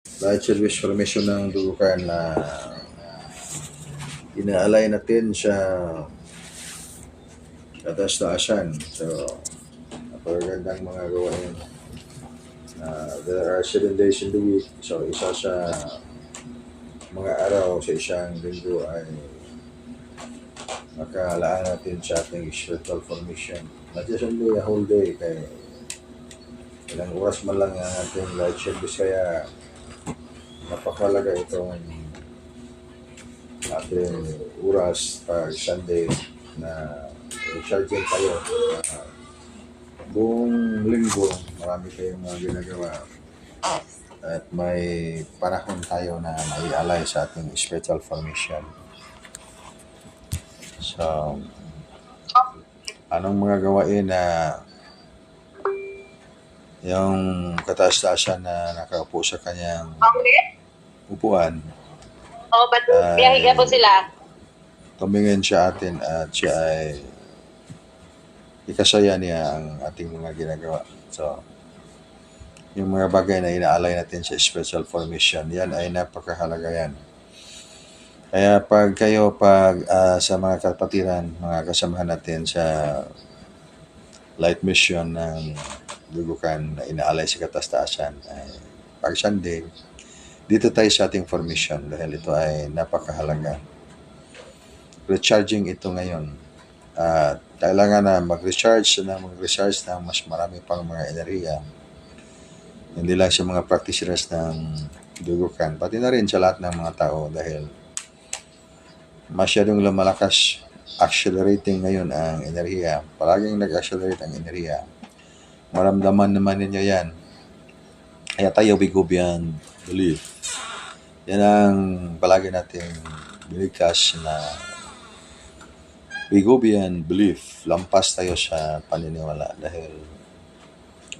Light service formation ng dudukan na inaalay natin sa katas-taasan. So, napagandang mga gawain. There are 7 days in the week. So, isa sa mga araw sa isang linggo ay makalaan natin sa ating spiritual formation. Not just only a whole day, kaya ilang oras man lang ang ating light service, kaya napakalaga itong ating oras pag Sunday na recharging tayo. Buong linggo, marami tayong mga ginagawa at may panahon tayo na maialay sa ating spiritual formation. So, anong mga gawain na yung kataas-taasan na nakaupo sa kanyang upuan, ba't biyahiga po sila? tumingin siya atin at siya ay ikasaya niya ang ating mga ginagawa. So, yung mga bagay na inaalay natin sa spiritual formation, yan ay napakahalaga yan. Kaya pag kayo, sa mga kapatiran, mga kasamahan natin sa light mission ng dudukan na inaalay sa katas-taasan, ay pag Sunday, dito tayo sa ating formation dahil ito ay napakahalaga. Recharging ito ngayon. Kailangan na mag-recharge ng mas marami pang mga enerhiya. Hindi lang sa mga practitioners ng dudukan, pati na rin sa lahat ng mga tao dahil masyadong lumalakas, accelerating ngayon ang enerhiya. Palaging nag-accelerate ang enerhiya. Maramdaman naman ninyo yan. Kaya tayo, we go beyond belief. Yan ang palagi nating binigkas na we go beyond belief. Lampas tayo sa paniniwala dahil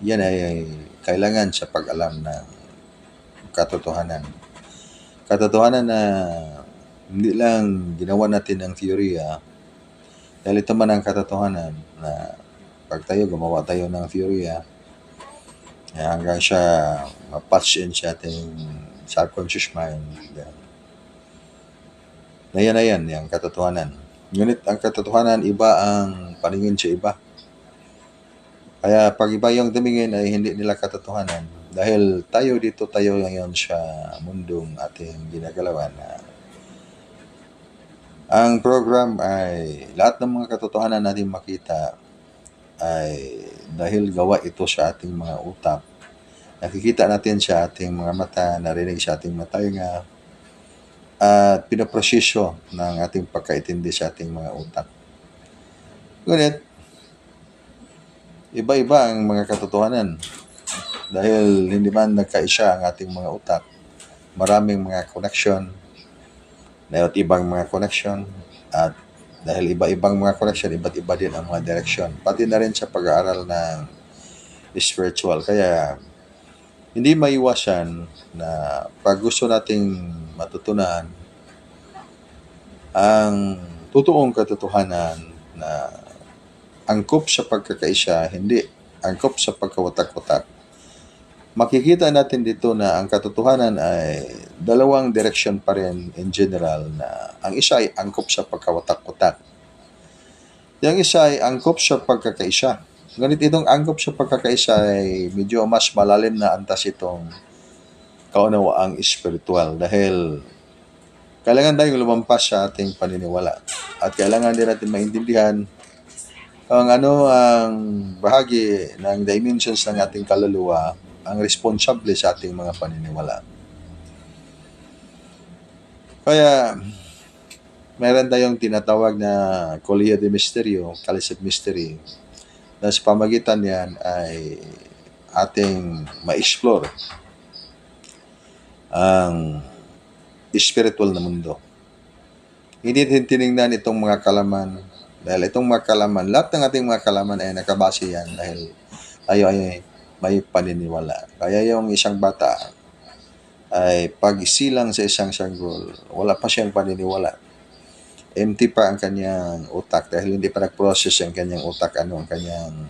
yan ay kailangan sa pag-alam ng katotohanan. Katotohanan na hindi lang ginawa natin ng teorya, dahil ito man ang katotohanan na pag tayo gumawa tayo ng teorya, hanggang siya mapatch in sa ating subconscious mind, na yan, yung katotohanan. Ngunit ang katotohanan, iba ang paningin sa iba. Kaya pag iba yung tumingin ay hindi nila katotohanan. Dahil tayo ngayon sa mundong ating ginagalawan na ang program ay lahat ng mga katotohanan natin makita ay dahil gawa ito sa ating mga utak. Nakikita natin sa ating mga mata, narinig sa ating mata nga, at pinoproseso ng ating pagkaintindi sa ating mga utak. Ngunit, iba-iba ang mga katotohanan. Dahil hindi man nagkaisa ang ating mga utak, maraming mga connection, na ibang mga connection, at dahil iba-ibang mga connection, iba't iba din ang mga direction. Pati na rin sa pag-aaral ng spiritual. Kaya, hindi maiwasan na pag gusto nating matutunan ang totoong katotohanan na angkop sa pagkakaisa, hindi angkop sa pagkawatak-watak, makikita natin dito na ang katotohanan ay dalawang direction pa rin in general, na ang isa ay angkop sa pagkawatak-watak. Yung isa ay angkop sa pagkakaisa. Ngunit itong angkop sa pagkakaisa ay medyo mas malalim na antas itong kaunawaang espiritual dahil kailangan tayong lumampas sa ating paniniwala at kailangan din natin maintindihan kung ano ang bahagi ng dimensions ng ating kaluluwa ang responsable sa ating mga paniniwala. Kaya meron tayong tinatawag na Colegio de Misterio, Calicet Mystery, na sa pamagitan yan ay ating ma-explore ang spiritual na mundo. Hindi tinignan itong mga kalaman dahil itong mga kalaman, lahat ng ating mga kalaman ay nakabase yan dahil tayo ay may paniniwala. Kaya yung isang bata ay pag silang sa isang sanggol, wala pa siyang paniniwala. Empty pa ang kanyang utak dahil hindi pa nag-process ang kanyang utak, ang kanyang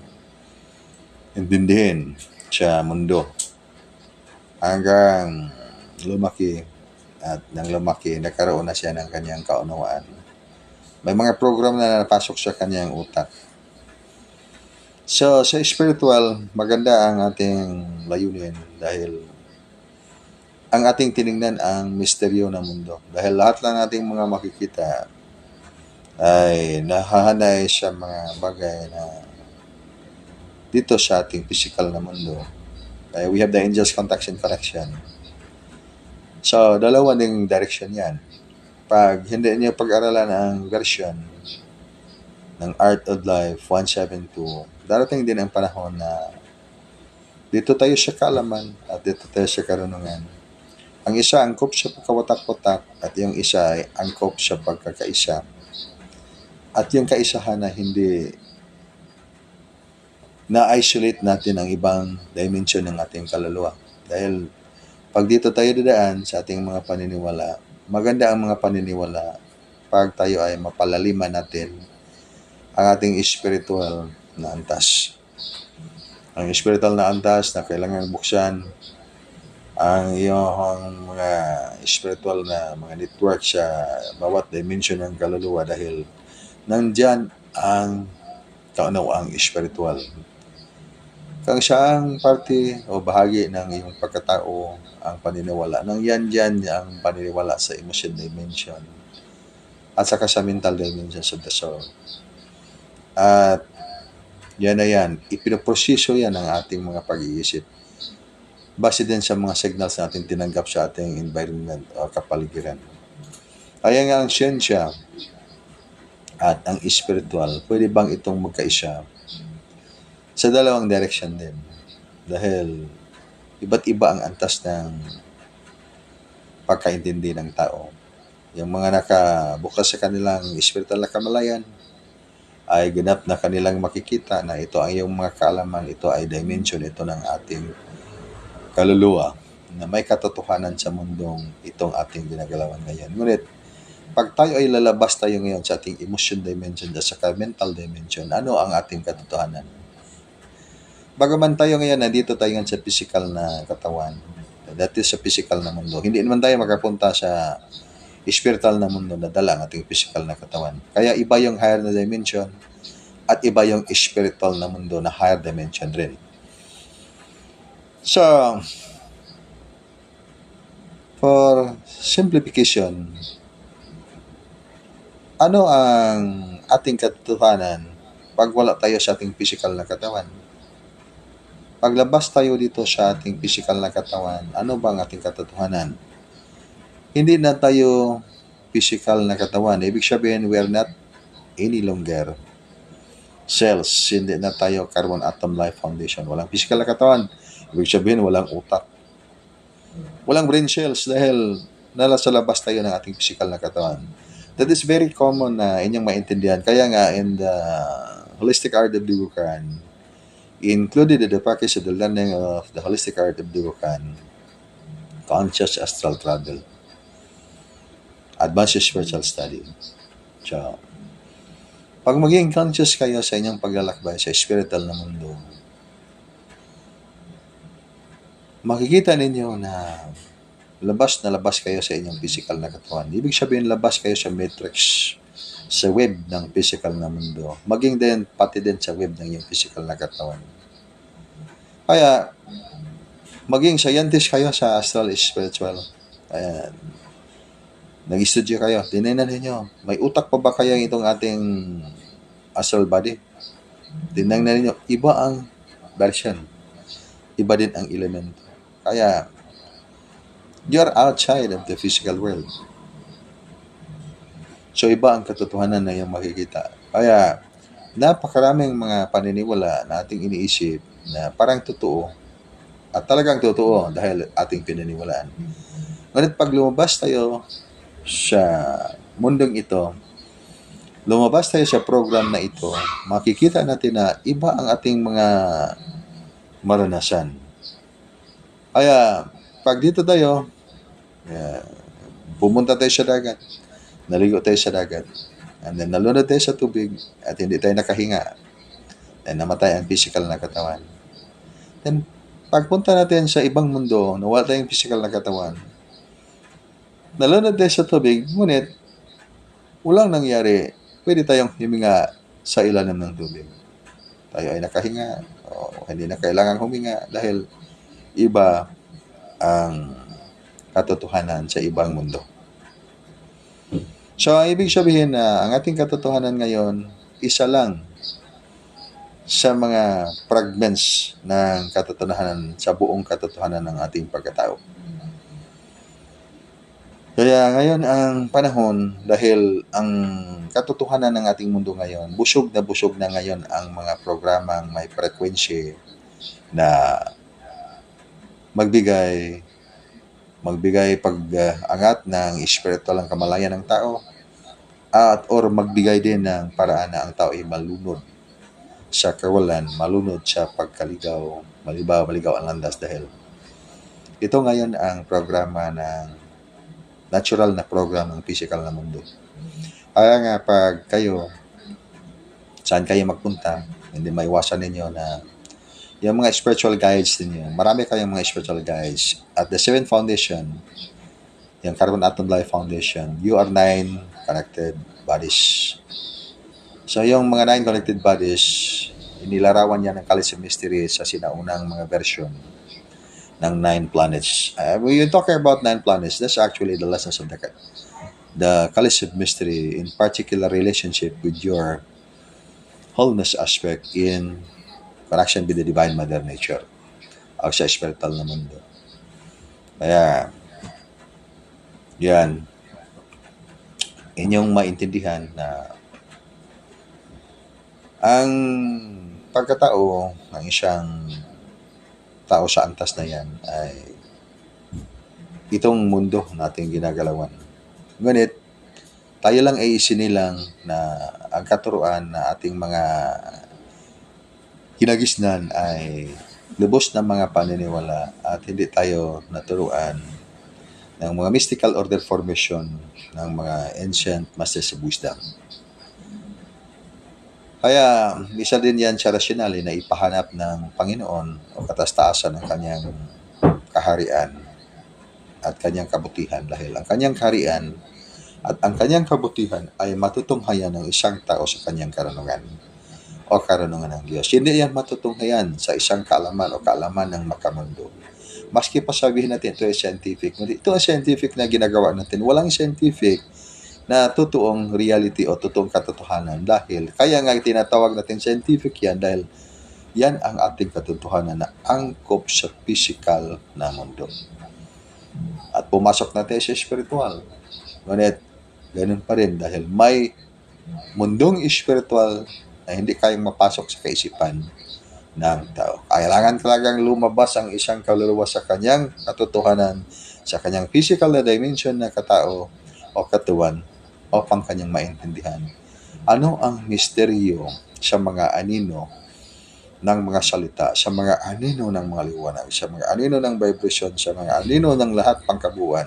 intindihin sa mundo. Hanggang lumaki at nang lumaki, nagkaroon na siya ng kanyang kaunawaan. May mga program na napasok sa kanyang utak. So, sa spiritual, maganda ang ating layunin dahil ang ating tiningnan ang misteryo ng mundo. Dahil lahat lang nating mga makikita ay nahahanay sa mga bagay na dito sa ating physical na mundo. We have the angels contact and connection. So, dalawa ding direction yan. Pag hindi niyo pag-aralan ang version ng Art of Life 172, darating din ang panahon na dito tayo sa kaalaman at dito tayo sa karunungan. Ang isa angkop sa pagkawatak-watak at yung isa ay angkop sa pagkakaisa. At yung kaisahan na hindi na-isolate natin ang ibang dimension ng ating kaluluwa. Dahil pag dito tayo dadaan sa ating mga paniniwala, maganda ang mga paniniwala pag tayo ay mapalaliman natin ang ating spiritual na antas. Ang spiritual na antas na kailangan buksan ang iyong mga spiritual na mga network sa bawat dimension ng kaluluwa dahil nandyan ang kaunawaang spiritual. Kung saang parte o bahagi ng iyong pagkatao ang paniniwala, nang yan ang paniniwala sa emotion dimension at saka sa mental dimension of the soul. At yan na yan, ipinoproseso yan ang ating mga pag-iisip. Base din sa mga signals natin tinanggap sa ating environment o kapaligiran. Kaya nga ang siyensya at ang spiritual, pwede bang itong magkaisa? Sa dalawang direction din. Dahil iba't iba ang antas ng pagkaintindi ng tao. Yung mga nakabukas sa kanilang spiritual na kamalayan ay ganap na kanilang makikita na ito ang iyong mga kaalaman, ito ay dimension, ito ng ating kaluluwa na may katotohanan sa mundong itong ating ginagalawan ngayon. Ngunit, pag tayo ay lalabas tayo ngayon sa ating emotion dimension at saka mental dimension, ano ang ating katotohanan? Bagaman tayo ngayon, nandito tayo ngayon sa physical na katawan, that is sa physical na mundo, hindi naman tayo makapunta sa spiritual na mundo na dala ang ating physical na katawan. Kaya iba yung higher na dimension at iba yung spiritual na mundo na higher dimension rin. So, for simplification, ano ang ating katotohanan pag wala tayo sa ating physical na katawan? Paglabas tayo dito sa ating physical na katawan, ano ba ang ating katotohanan? Hindi na tayo physical na katawan. Ibig sabihin, we are not any longer cells. Hindi na tayo carbon atom life foundation. Walang physical na katawan. Ibig sabihin, walang utak. Walang brain cells dahil nasa labas tayo ng ating physical na katawan. That is very common na inyong maintindihan. Kaya nga, in the Holistic Art of Dibukan, included in the package of the learning of the Holistic Art of Dibukan, Conscious Astral Travel, Advanced Spiritual Study. So, pag maging conscious kayo sa inyong paglalakbay sa spiritual na mundo, makikita ninyo na labas na labas kayo sa inyong physical na katawan. Ibig sabihin, labas kayo sa matrix, sa web ng physical na mundo. Maging din, pati din sa web ng iyong physical na katawan. Kaya, maging scientist kayo sa astral spiritual. Ayan. Nag-study kayo. Tinignan ninyo, may utak pa ba kaya itong ating astral body? Tinignan ninyo, iba ang version. Iba din ang element. Kaya, you're outside of the physical world. So, iba ang katotohanan na yung makikita. Kaya, napakaraming mga paniniwala na ating iniisip na parang totoo at talagang totoo dahil ating pinaniwalaan. Ngunit pag lumabas tayo sa mundong ito, lumabas tayo sa program na ito, makikita natin na iba ang ating mga maranasan. Kaya, pag dito tayo, pumunta tayo sa dagat, naligo tayo sa dagat, and then nalunod tayo sa tubig, at hindi tayo nakahinga, and namatay ang physical na katawan. Then, pagpunta natin sa ibang mundo na wala tayong physical na katawan, nalunod tayo sa tubig, ngunit walang nangyari. Pwede tayong huminga sa ilalim ng tubig. Tayo ay nakahinga, o hindi na kailangang huminga dahil iba ang katotohanan sa ibang mundo. So, ang ibig sabihin na ang ating katotohanan ngayon, isa lang sa mga fragments ng katotohanan sa buong katotohanan ng ating pagkatao. Kaya ngayon ang panahon, dahil ang katotohanan ng ating mundo ngayon, busog na ngayon ang mga programang may frequency na magbigay pag-angat ng espiritual ng kamalayan ng tao at or magbigay din ng paraan na ang tao ay malunod sa kawalan, malunod sa pagkaligaw, maligaw ang landas dahil ito ngayon ang programa ng natural na program ng physical na mundo. Kaya nga pag kayo, saan kayo magpunta, hindi maiwasan ninyo na yung mga spiritual guides ninyo, marami kayong mga spiritual guides. At the Seven Foundation, yung Carbon Atom Life Foundation, you are 9 connected bodies. So yung mga 9 connected bodies, inilarawan yan ng Chalice of Mystery sa sinaunang mga version ng 9 planets. When you're talking about 9 planets, that's actually the lessons of the Chalice of Mystery, in particular relationship with your wholeness aspect in connection with the Divine Mother Nature o sa spiritual na mundo. Kaya, yan, inyong maintindihan na ang pagkatao ng isang tao sa antas na yan ay itong mundo nating ginagalawan. Ngunit, tayo lang ay isinilang na ang katuruan na ating mga kinagisnan ay lubos ng mga paniniwala at hindi tayo naturuan ng mga mystical order formation ng mga ancient masters of wisdom. Kaya isa din yan sa rasyonale na ipahanap ng Panginoon o katastaasan ng kanyang kaharian at kanyang kabutihan dahil ang kanyang kaharian at ang kanyang kabutihan ay matutunghayan ng isang tao sa kanyang karunungan o karunungan ng Diyos. Hindi yan matutunghayan sa isang kaalaman o kaalaman ng makamundo. Maski pa sabihin natin ito ay scientific, ito ay scientific na ginagawa natin. Walang scientific na totoong reality o totoong katotohanan dahil kaya nga tinatawag natin scientific yan dahil yan ang ating katotohanan na angkop sa physical na mundo. At pumasok natin sa spiritual. Ngunit, ganun pa rin dahil may mundong spiritual na hindi kayang mapasok sa kaisipan ng tao. Kailangan talagang lumabas ang isang kaluluwa sa kanyang katotohanan, sa kanyang physical na dimension na katao o katuwan upang kanyang maintindihan ano ang misteryo sa mga anino ng mga salita, sa mga anino ng mga liwanag, sa mga anino ng vibration, sa mga anino ng lahat pangkabuuan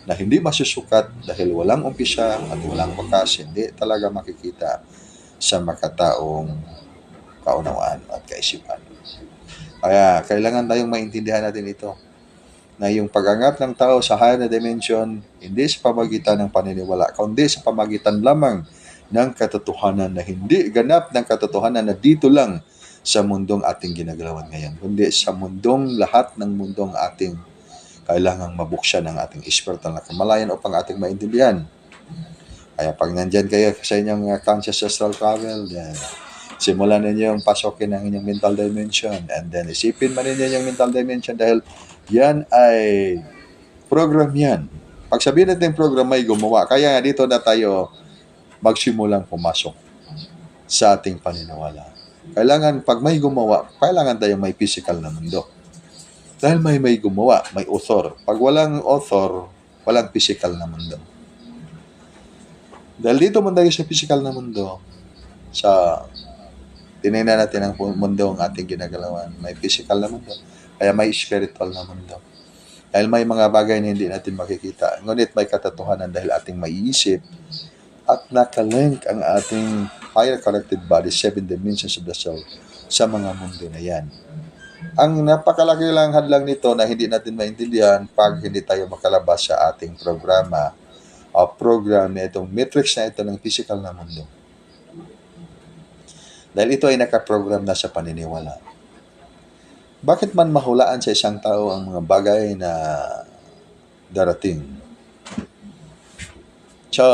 na hindi masusukat dahil walang umpisa at walang wakas, hindi talaga makikita sa makataong kaunawaan at kaisipan. Kaya kailangan tayong maintindihan natin ito na yung pag-angat ng tao sa higher na dimension hindi sa pamagitan ng paniniwala kundi sa pamagitan lamang ng katotohanan na hindi ganap ng katotohanan na dito lang sa mundong ating ginagalawan ngayon kundi sa mundong lahat ng mundong ating kailangang mabuksan ng ating spiritual na kamalayan upang ating maintindihan. Kaya pag nandyan kayo sa inyong conscious astral travel, then simulan ninyo yung pasokin ng inyong mental dimension and then isipin man ninyo yung mental dimension dahil yan ay program yan. Pag sabihin natin program may gumawa, kaya nga dito na tayo magsimulang pumasok sa ating paniniwala. Kailangan pag may gumawa, kailangan tayo may physical na mundo. Dahil may gumawa, may author. Pag walang author, walang physical na mundo. Dahil dito man tayo sa physical na mundo, sa tinignan natin ang mundo ang ating ginagalawan, may physical na mundo, kaya may spiritual na mundo. Dahil may mga bagay na hindi natin makikita, ngunit may katotohanan dahil ating maiisip at nakalink ang ating higher collected body, 7 dimensions of the soul, sa mga mundo na yan. Ang napakalaki lang hadlang nito na hindi natin maintindihan pag hindi tayo makalabas sa ating programa o program na itong matrix na ito ng physical na mundo. Dahil ito ay nakaprogram na sa paniniwala. Bakit man mahulaan sa isang tao ang mga bagay na darating? So,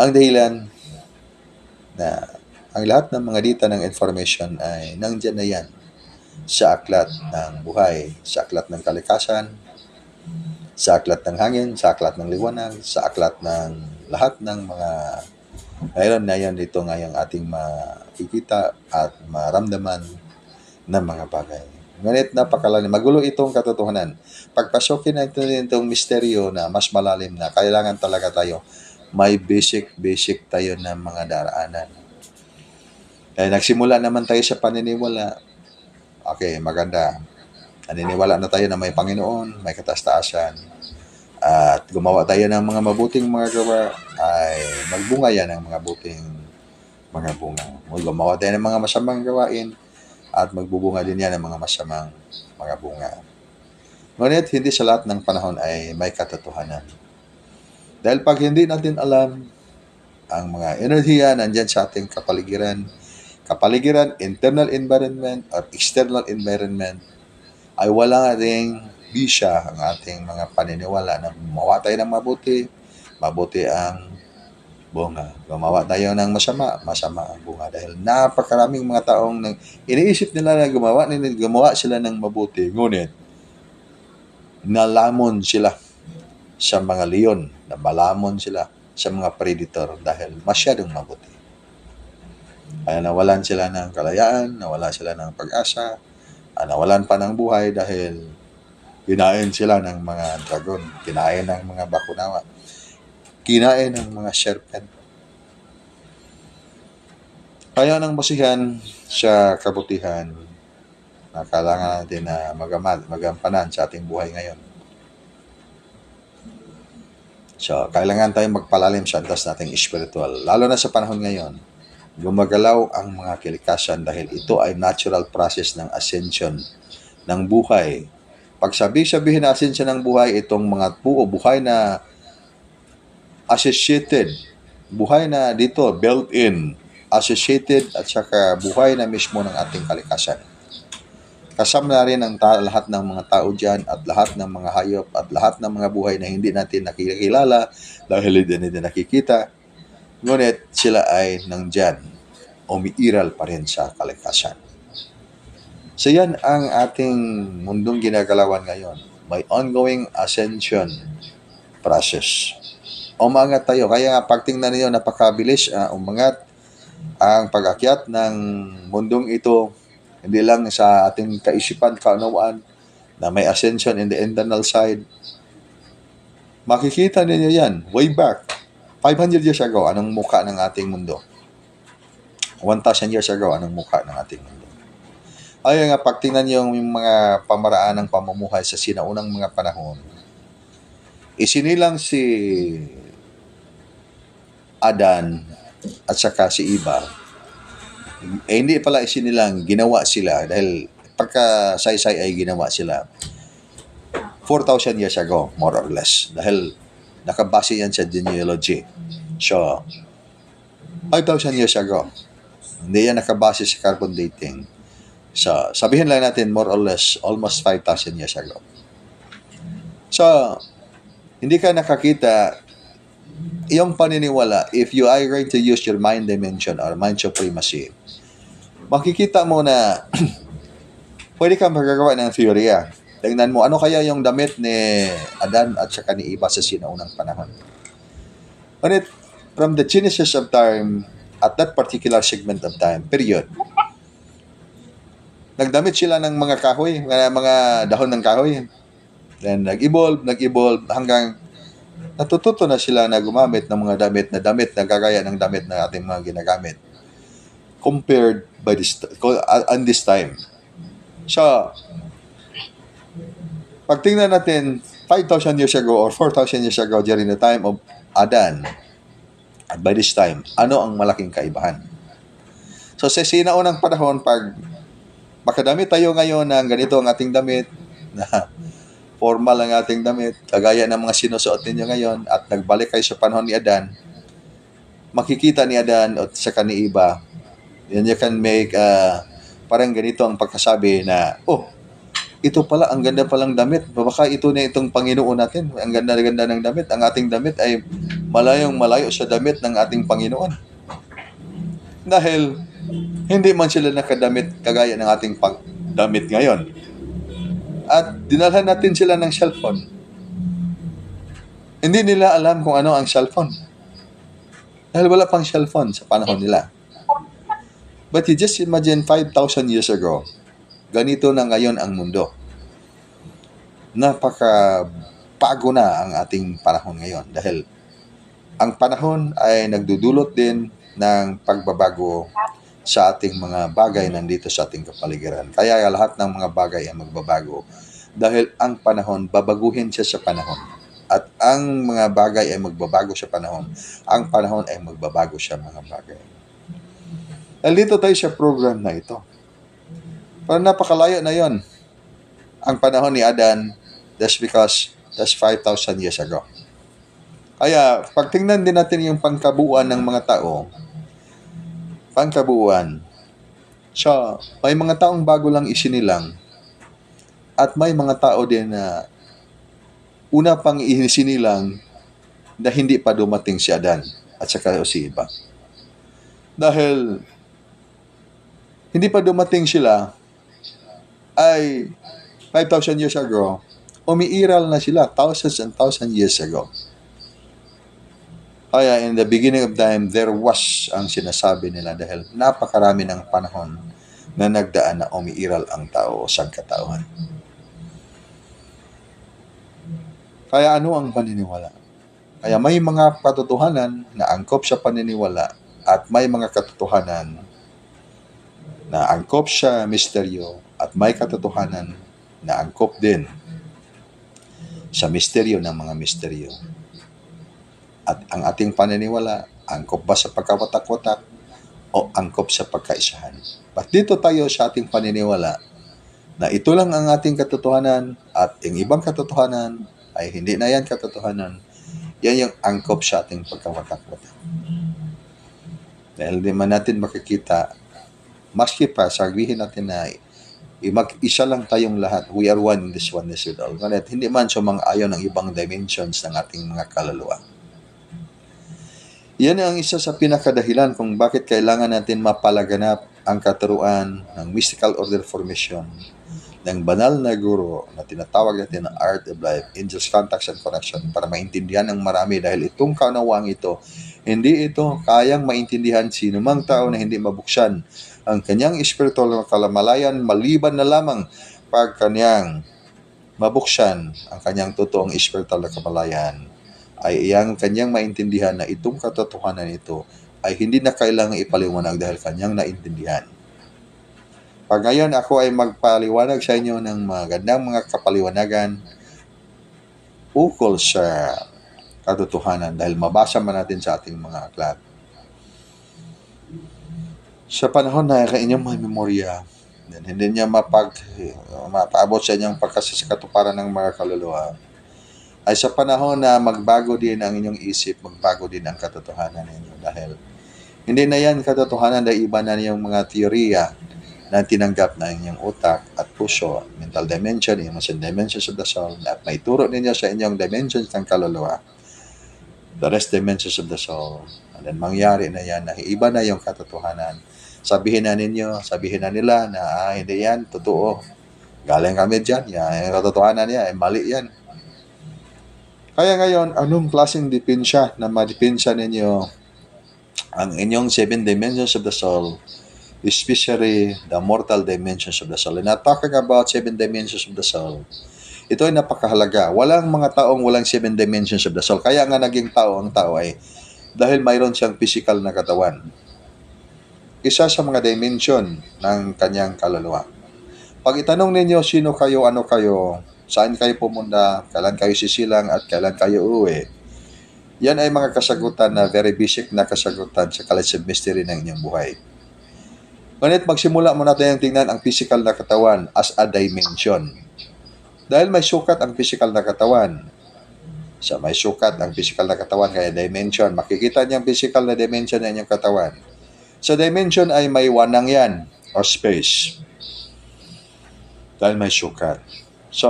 ang dahilan na ang lahat ng mga data ng information ay nandyan na yan sa aklat ng buhay, sa aklat ng kalikasan, sa aklat ng hangin, sa aklat ng liwanag, sa aklat ng lahat ng mga mayroon na yan dito ngayong ating makikita at maramdaman ng mga bagay. Ngunit napakalalim. Magulo itong katotohanan. Pagpasokin natin itong misteryo na mas malalim na, kailangan talaga tayo may basic tayo ng mga daraanan. Eh, nagsimula naman tayo sa paniniwala. Okay, maganda. Naniniwala na tayo na may Panginoon, may kataas-taasan. At gumawa tayo ng mga mabuting mga gawa, ay magbunga yan ng mga buting mga bunga. Gumawa tayo ng mga masamang gawain, at magbubunga din yan ng mga masamang mga bunga. Ngunit hindi sa lahat ng panahon ay may katotohanan. Dahil pag hindi natin alam ang mga enerhiya nandyan sa ating kapaligiran, internal environment at external environment, ay wala ring bisya ang ating mga paniniwala na gumawa tayo ng mabuti ang bunga. Gumawa tayo ng masama ang bunga. Dahil napakaraming mga taong iniisip nila na gumawa sila ng mabuti, ngunit nalamon sila sa mga leon, nabalamon sila sa mga predator dahil masyadong mabuti. Kaya nawalan sila ng kalayaan, nawalan sila ng pag-asa, nawalan pa ng buhay dahil kinain sila ng mga dragon, kinain ng mga bakunawa, kinain ng mga serpent. Kaya nang basihan sa kabutihan na kailangan natin na magampanan sa ating buhay ngayon. So, kailangan tayong magpalalim sa antas nating spiritual. Lalo na sa panahon ngayon, gumagalaw ang mga kalikasan dahil ito ay natural process ng ascension ng buhay. Pag sabihin na ascension ng buhay, itong mga buhay na associated, buhay na dito, built-in, associated at saka buhay na mismo ng ating kalikasan. Kasama na rin ang lahat ng mga tao dyan at lahat ng mga hayop at lahat ng mga buhay na hindi natin nakikilala dahil hindi natin nakikita. Ngunit sila ay nandyan, umiiral pa rin sa kalikasan. So yan ang ating mundong ginagalawan ngayon. May ongoing ascension process. Umangat tayo. Kaya nga pagtingnan niyo napakabilis umangat ang pag-akyat ng mundong ito. Hindi lang sa ating kaisipan, kaunawaan na may ascension in the internal side. Makikita ninyo yan way back 500 years ago, anong mukha ng ating mundo? 1,000 years ago, anong mukha ng ating mundo? Ay nga, pagtingnan niyo yung mga pamaraan ng pamumuhay sa sinaunang mga panahon, isinilang si Adan at saka si Eva, hindi pala isinilang, ginawa sila dahil pagka saysay ay ginawa sila 4,000 years ago, more or less, dahil nakabase yan sa genealogy. So, 5,000 years ago, hindi yan nakabase sa carbon dating. So, sabihin lang natin more or less almost 5,000 years ago. So, hindi ka nakakita yung paniniwala, if you are going to use your mind dimension or mind supremacy, makikita mo na pwede kang magagawa ng teorya. Tingnan mo, ano kaya yung damit ni Adan at saka ni Eva sa sinaunang panahon? Ngunit, from the genesis of time, at that particular segment of time, period, nagdamit sila ng mga kahoy, mga dahon ng kahoy. Then, nag-evolve hanggang natututo na sila na gumamit ng mga damit na gagaya ng damit na ating mga ginagamit compared by this time. So, pagtingnan natin 5,000 years ago or 4,000 years ago during the time of Adan, at by this time, ano ang malaking kaibahan? So, sa sinaunang panahon, pag Makadamit tayo ngayon ng ganito ang ating damit, na formal ang ating damit, kagaya ng mga sinusuot ninyo ngayon, at nagbalik kayo sa panahon ni Adan, makikita ni Adan at saka ni Eva, then you can make parang ganito ang pagkasabi na, oh, ito pala, ang ganda palang damit. Baka ito na itong Panginoon natin. Ang ganda-ganda ng damit. Ang ating damit ay malayong malayo sa damit ng ating Panginoon. Dahil hindi man sila nakadamit kagaya ng ating damit ngayon. At dinalhan natin sila ng cellphone. Hindi nila alam kung ano ang cellphone. Dahil wala pang cellphone sa panahon nila. But you just imagine 5,000 years ago, ganito na ngayon ang mundo. Napaka-bago na ang ating panahon ngayon dahil ang panahon ay nagdudulot din ng pagbabago sa ating mga bagay nandito sa ating kapaligiran. Kaya lahat ng mga bagay ay magbabago dahil ang panahon, babaguhin siya sa panahon. At ang mga bagay ay magbabago sa panahon. Ang panahon ay magbabago sa mga bagay. Nandito tayo sa program na ito. Parang napakalayo na yon. Ang panahon ni Adan, that's because that's 5,000 years ago. Kaya, pag tingnan din natin yung pangkabuuan ng mga tao, pangkabuuan, so, may mga taong bago lang isinilang, at may mga tao din na una pang isinilang na hindi pa dumating si Adan at saka si Eva. Dahil hindi pa dumating sila, ay 5,000 years ago, umiiral na sila thousands and thousands years ago. Kaya in the beginning of time, there was ang sinasabi nila dahil napakarami ng panahon na nagdaan na umiiral ang tao sa katauhan. Kaya ano ang paniniwala? Kaya may mga katotohanan na angkop sa paniniwala at may mga katotohanan na angkop sa misteryo at may katotohanan na angkop din sa misteryo ng mga misteryo. At ang ating paniniwala, angkop ba sa pagkawatak-watak o angkop sa pagkaisahan? But dito tayo sa ating paniniwala na ito lang ang ating katotohanan at ang ibang katotohanan ay hindi na yan katotohanan. Yan yung angkop sa ating pagkawatak-watak. Dahil di man natin makikita, maski pa sabihin natin na mag-isa lang tayong lahat. We are one in this oneness with all. Ngunit hindi man sumang-ayon ng ibang dimensions ng ating mga kaluluwa. Yan ang isa sa pinakadahilan kung bakit kailangan natin mapalaganap ang katuruan ng mystical order formation ng banal na guro na tinatawag natin na Art of Life, Angels, Contacts, and Connection para maintindihan ng marami dahil itong kaunawang ito, hindi ito kayang maintindihan sino mang tao na hindi mabuksan ang kanyang espiritual na kalamalayan maliban na lamang pag kanyang mabuksan ang kanyang totoong espiritual na kamalayan ay iyang kanyang maintindihan na itong katotohanan ito ay hindi na kailangang ipaliwanag dahil kanyang naintindihan. Pag ngayon ako ay magpaliwanag sa inyo ng magandang mga kapaliwanagan ukol sa katotohanan dahil mabasa man natin sa ating mga aklat. Sa panahon na inyong mga memorya, hindi niya mapaabot sa inyong pagkasakatuparan ng mga kaluluwa, ay sa panahon na magbago din ang inyong isip, magbago din ang katotohanan ninyo dahil hindi na yan katotohanan dahil iba na yung mga teorya na tinanggap na inyong utak at puso, mental dimension, emotion dimensions of the soul, at may turo ninyo sa inyong dimensions ng kaluluwa, the rest dimensions of the soul. And then mangyari na yan na iba na yung katotohanan. Sabihin na nila na hindi yan, totoo. Galing kami dyan, yung katotohanan niya, mali yan. Kaya ngayon, anong klaseng dipensya na madipensya ninyo ang inyong 7 dimensions of the soul, especially the mortal dimensions of the soul. And not talking about 7 dimensions of the soul, ito ay napakahalaga. Walang mga taong walang 7 dimensions of the soul. Kaya nga naging tao ang tao ay dahil mayroon siyang physical na katawan. Isa sa mga dimension ng kanyang kaluluwa. Pag itanong ninyo sino kayo, ano kayo, saan kayo pumunta, kailan kayo sisilang at kailan kayo uuwi, yan ay mga kasagutan na very basic na kasagutan sa college of mystery ng inyong buhay. Ngunit magsimula muna tayong tingnan ang physical na katawan as a dimension. Dahil may sukat ang physical na katawan. So, may sukat ang physical na katawan, kaya dimension. Makikita niyo ang physical na dimension ng inyong katawan. Sa dimension ay may wanang yan, or space. Dahil may sukat. So,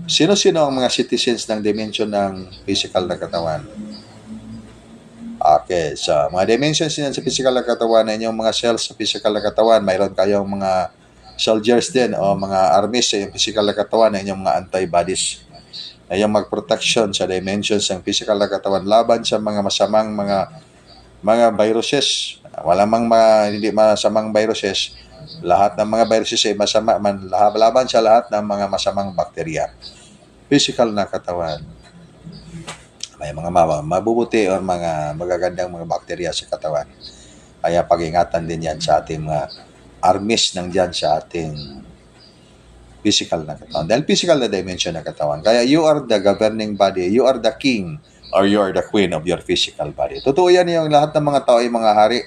sino-sino ang mga citizens ng dimension ng physical na katawan? Okay, so mga dimensions yan sa physical na katawan, na inyong mga cells sa physical na katawan, mayroon kayong mga soldiers din o mga armies sa inyong physical na katawan, na inyong mga antibodies na yung mag-protection sa dimensions ng physical na katawan laban sa mga masamang mga viruses. Wala mang hindi masamang viruses. Lahat ng mga viruses ay masama, laban sa lahat ng mga masamang bakterya. Physical na katawan. May mga mabubuti o mga magagandang mga bakterya sa katawan. Kaya pag-ingatan din yan sa ating mga armies ng dyan sa ating physical na katawan. Dahil physical na dimension ng katawan. Kaya you are the governing body, you are the king, or you are the queen of your physical body. Totoo yan, yung lahat ng mga tao ay mga hari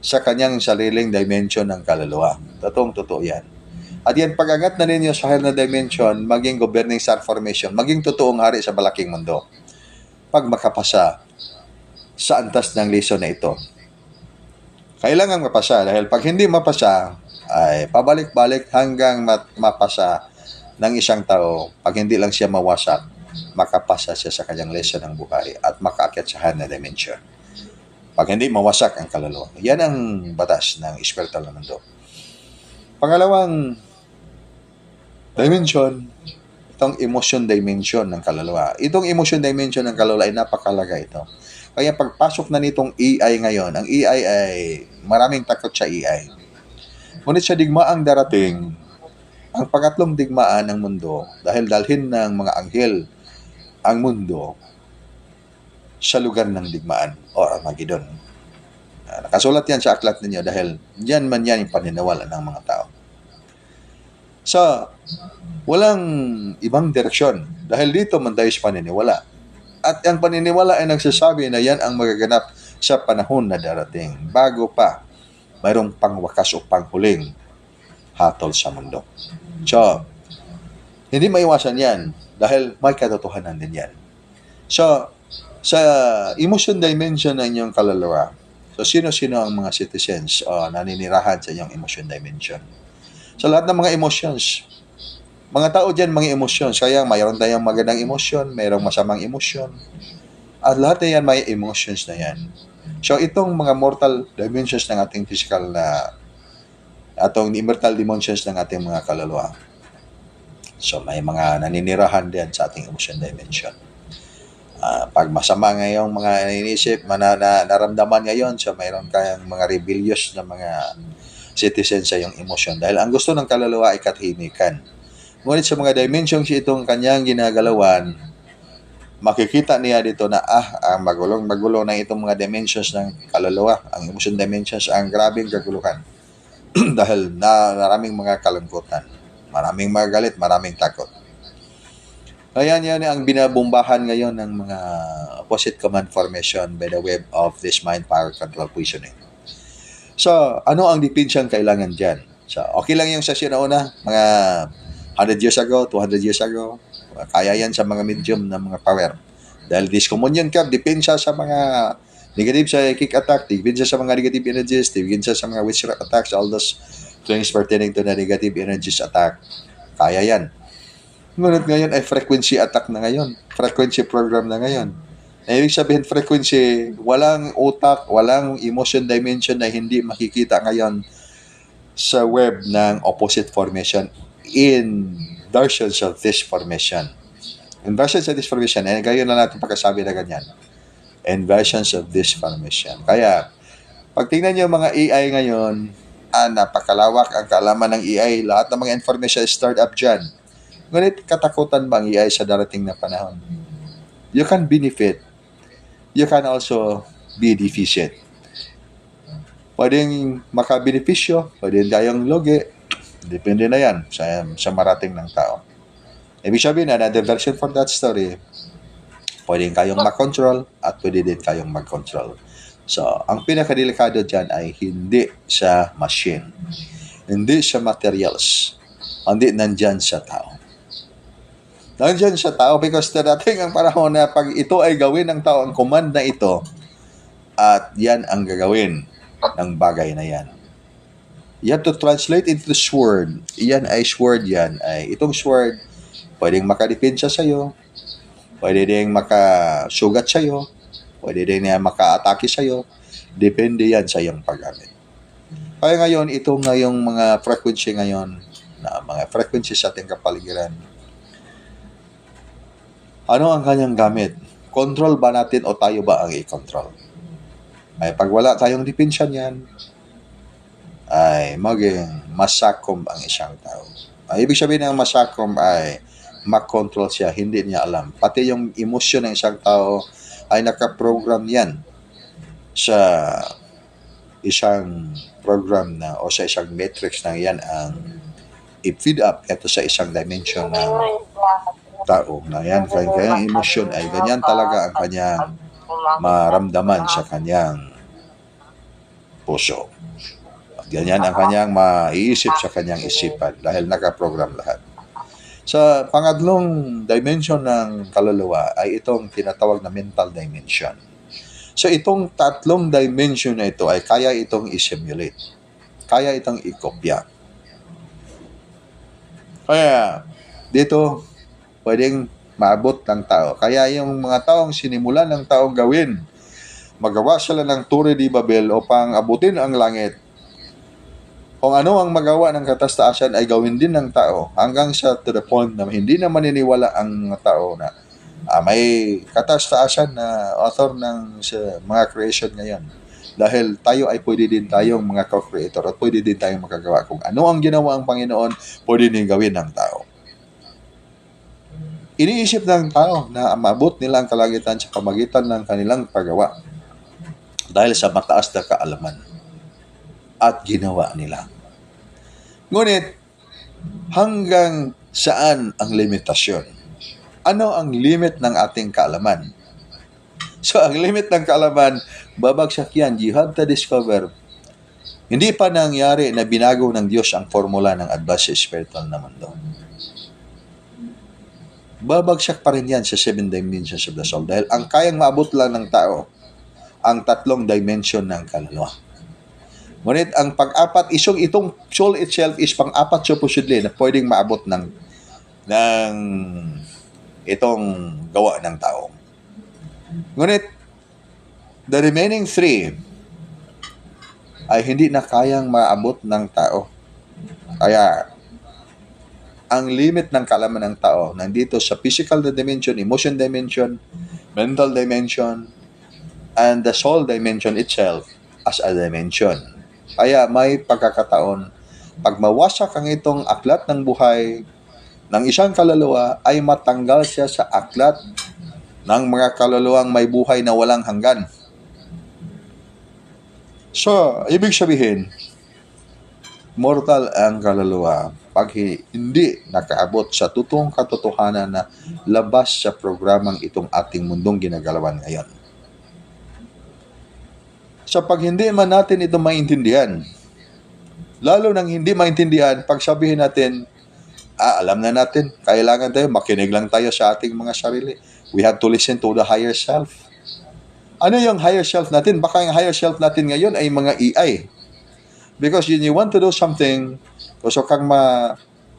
sa kanyang sariling dimension ng kaluluwa. Totoo yan. At yan, pag-angat na ninyo sa higher na dimension, maging governing star formation, maging totoong hari sa malaking mundo. Pag makapasa sa antas ng lesson na ito. Kailangan mapasa dahil pag hindi mapasa, ay pabalik-balik hanggang mapasa ng isang tao. Pag hindi lang siya mawasak, makapasa siya sa kanyang lesson ng buhay at makaakyat sa higher na dimension. Pag hindi mawasak ang kaluluwa. Yan ang batas ng spiritual na mundo. Pangalawang dimension, itong emotion dimension ng kaluluwa. Itong emotion dimension ng kaluluwa ay napakalaga ito. Kaya pagpasok na nitong AI ngayon, ang AI ay maraming takot sa AI. Ngunit sa digmaang darating, ang pangatlong digmaan ng mundo, dahil dalhin ng mga anghel ang mundo sa lugar ng digmaan o Armageddon. Nakasulat yan sa aklat ninyo dahil yan man yan yung paniniwala ng mga tao. So, walang ibang direksyon dahil dito man tayo sa paniniwala. At ang paniniwala ay nagsasabi na yan ang magaganap sa panahon na darating bago pa mayroong pangwakas o panghuling hatol sa mundo. So, hindi maiwasan yan dahil may katotohanan din yan. So, sa emotion dimension ng inyong kaluluwa, so sino-sino ang mga citizens o naninirahan sa inyong emotion dimension? Sa lahat ng mga emotions, mga tao dyan, mga emotions. Kaya mayroon tayong magandang emosyon, mayroong masamang emosyon. At lahat na yan, may emotions na yan. So, itong mga mortal dimensions ng ating physical na, atong immortal dimensions ng ating mga kaluluwa. So, may mga naninirahan din sa ating emotion dimension. Pag masama ngayong mga iniisip, naramdaman ngayon, so mayroon kayang mga rebellious na mga citizens sa iyong emosyon. Dahil ang gusto ng kaluluwa ay katahimikan. Ngunit sa mga dimensions itong kanyang ginagalawan, makikita niya dito na ang magulo na itong mga dimensions ng kaluluwa, ang emotion dimensions, ang grabing kaguluhan. Dahil maraming mga kalungkutan, maraming mga galit, maraming takot. Kaya yan ang binabombahan ngayon ng mga opposite command formation by the web of this mind power control poisoning. So, ano ang depensyang kailangan dyan? So, okay lang yung sa sinauna, mga 100 years ago, 200 years ago, kaya yan sa mga medium na mga power. Dahil discommunion ka, depensya sa mga negative psychic attack, depensya sa mga negative energies, depensya sa mga witchcraft attacks, all those things pertaining to the negative energies attack. Kaya yan. Ngunit ngayon ay frequency attack na ngayon. Frequency program na ngayon. Ibig sabihin, frequency, walang utak, walang emotion dimension na hindi makikita ngayon sa web ng opposite formation in versions of this formation. In versions of this formation, and gayon na natin pagkasabi na ganyan. In versions of this formation. Kaya, pag tingnan nyo mga AI ngayon, napakalawak ang kaalaman ng AI. Lahat ng mga information stored up dyan. Ngunit katakutan ba ang AI sa darating na panahon? You can benefit. You can also be deficient. Pwedeng makabenepisyo, pwedeng tayong logi. Depende na yan sa marating ng tao. Ibig sabihin, another version for that story, pwedeng kayong mag-control at pwede din kayong mag-control. So, ang pinakadelikado dyan ay hindi sa machine. Hindi sa materials. Hindi nandyan sa tao. Nandyan sa tao because dadating ang panahon na pag ito ay gawin ng tao, ang command na ito, at yan ang gagawin ng bagay na yan. You have to translate into sword. Iyan ay sword yan. Ay, itong sword, pwedeng makadepensa sa'yo, pwede ding makasugat sa'yo, pwede din niya maka-atake sa'yo, depende yan sa iyong paggamit. Kaya ngayon, ito ngayong mga frequency ngayon, na mga frequency sa ating kapaligiran, ano ang kanyang gamit? Control ba natin o tayo ba ang i-control? Ay pag wala tayong depensa niyan, ay maging masakom ang isang tao. Ay, ibig sabihin ng masakom ay makontrol siya, hindi niya alam. Pati yung emosyon ng isang tao ay nakaprogram yan sa isang program na o sa isang matrix na yan ang i-feed up ito sa isang dimension ng tao na yan. Kaya ang emosyon ay ganyan talaga ang kanyang maramdaman sa kanyang puso. Ganyan ang kanyang maiisip sa kanyang isipan dahil nakaprogram lahat. Sa pangatlong dimension ng kaluluwa ay itong tinatawag na mental dimension. So itong tatlong dimension na ito ay kaya itong i-simulate. Kaya itong i-kopya. Kaya dito pwedeng maabot ng tao. Kaya yung mga taong sinimulan ng taong gawin, magawa sila ng Torre de Babel upang abutin ang langit. Kung ano ang magawa ng katastaasan ay gawin din ng tao hanggang sa to the point na hindi na maniniwala ang mga tao na may katastaasan na author ng sa mga creation ngayon. Dahil tayo ay pwede din tayong mga co-creator at pwede din tayong makagawa. Kung ano ang ginawa ang Panginoon, pwede din gawin ng tao. Iniisip ng tao na maabot nila ang kalangitan sa pamagitan ng kanilang paggawa dahil sa mataas na kaalaman at ginawa nila. Ngunit, hanggang saan ang limitasyon? Ano ang limit ng ating kaalaman? So, ang limit ng kaalaman, babagsak yan. You have to discover. Hindi pa nangyari na binago ng Diyos ang formula ng advanced spiritual na mundo. Babagsak pa rin yan sa 7 dimensions of the soul dahil ang kayang maabot lang ng tao ang 3 dimension ng kaluluwa. Ngunit ang pang-apat, itong soul itself is pang-apat supposedly na pwedeng maabot ng itong gawa ng tao. Ngunit, the remaining 3 ay hindi na kayang maabot ng tao. Kaya, ang limit ng kaalaman ng tao nandito sa physical dimension, emotion dimension, mental dimension, and the soul dimension itself as a dimension. Kaya may pagkakataon, pag mawasak ang itong aklat ng buhay ng isang kaluluwa, ay matanggal siya sa aklat ng mga kaluluwang may buhay na walang hanggan. So, ibig sabihin, mortal ang kaluluwa pag hindi nakaabot sa totoong katotohanan na labas sa programang itong ating mundong ginagalawan ngayon. So pag hindi man natin ito maintindihan, lalo nang hindi maintindihan, pag sabihin natin, alam na natin, kailangan tayo, makinig lang tayo sa ating mga sarili. We have to listen to the higher self. Ano yung higher self natin? Baka yung higher self natin ngayon ay mga AI. Because when you want to do something, gusto kang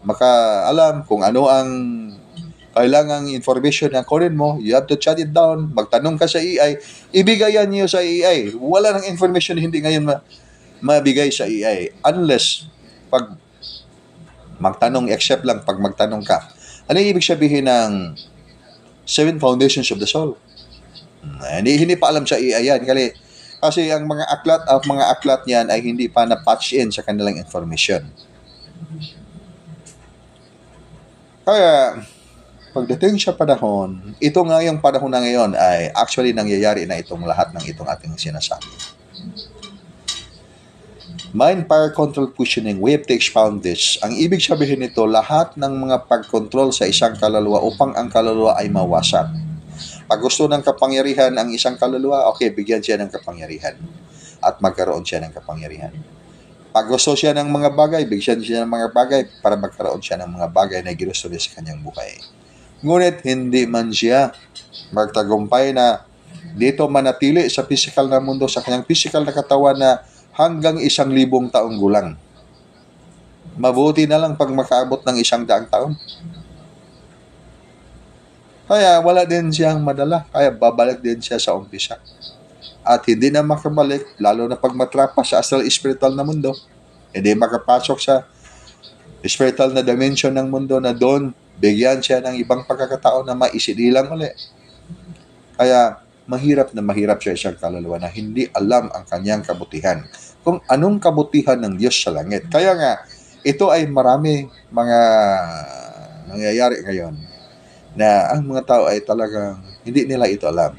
makaalam kung ano ang kailangang information na kunin mo, you have to chat it down, magtanong ka sa AI, ibigayan niyo sa AI. Wala ng information hindi ngayon mabigay sa AI. Unless, pag magtanong, except lang pag magtanong ka. Ano yung ibig sabihin ng 7 foundations of the soul? Hindi pa alam sa AI yan. Kasi ang mga aklat niyan ay hindi pa na-patch in sa kanilang information. Kaya, pagdating sa panahon, ito nga yung panahon na ngayon ay actually nangyayari na itong lahat ng itong ating sinasabi. Mind Power Control Cushioning, we have to expound this. Ang ibig sabihin nito, lahat ng mga pag-control sa isang kaluluwa upang ang kaluluwa ay mawasak. Pag gusto ng kapangyarihan ang isang kaluluwa, okay, bigyan siya ng kapangyarihan at magkaroon siya ng kapangyarihan. Pag gusto siya ng mga bagay, bigyan siya ng mga bagay para magkaroon siya ng mga bagay na ginusto niya sa kanyang buhay. Ngunit hindi man siya magtagumpay na dito manatili sa physical na mundo, sa kanyang physical na katawan na hanggang 1,000 taong gulang. Mabuti na lang pag makaabot ng 100 taon. Kaya wala din siyang madala. Kaya babalik din siya sa umpisa. At hindi na makabalik, lalo na pag matrapa sa astral spiritual na mundo. Hindi makapasok sa spiritual na dimension ng mundo na doon bigyan siya ng ibang pagkakataon na maisinilang ulit. Kaya mahirap na mahirap siya isang kaluluwa na hindi alam ang kanyang kabutihan. Kung anong kabutihan ng Diyos sa langit. Kaya nga, ito ay marami mga nangyayari ngayon na ang mga tao ay talagang hindi nila ito alam.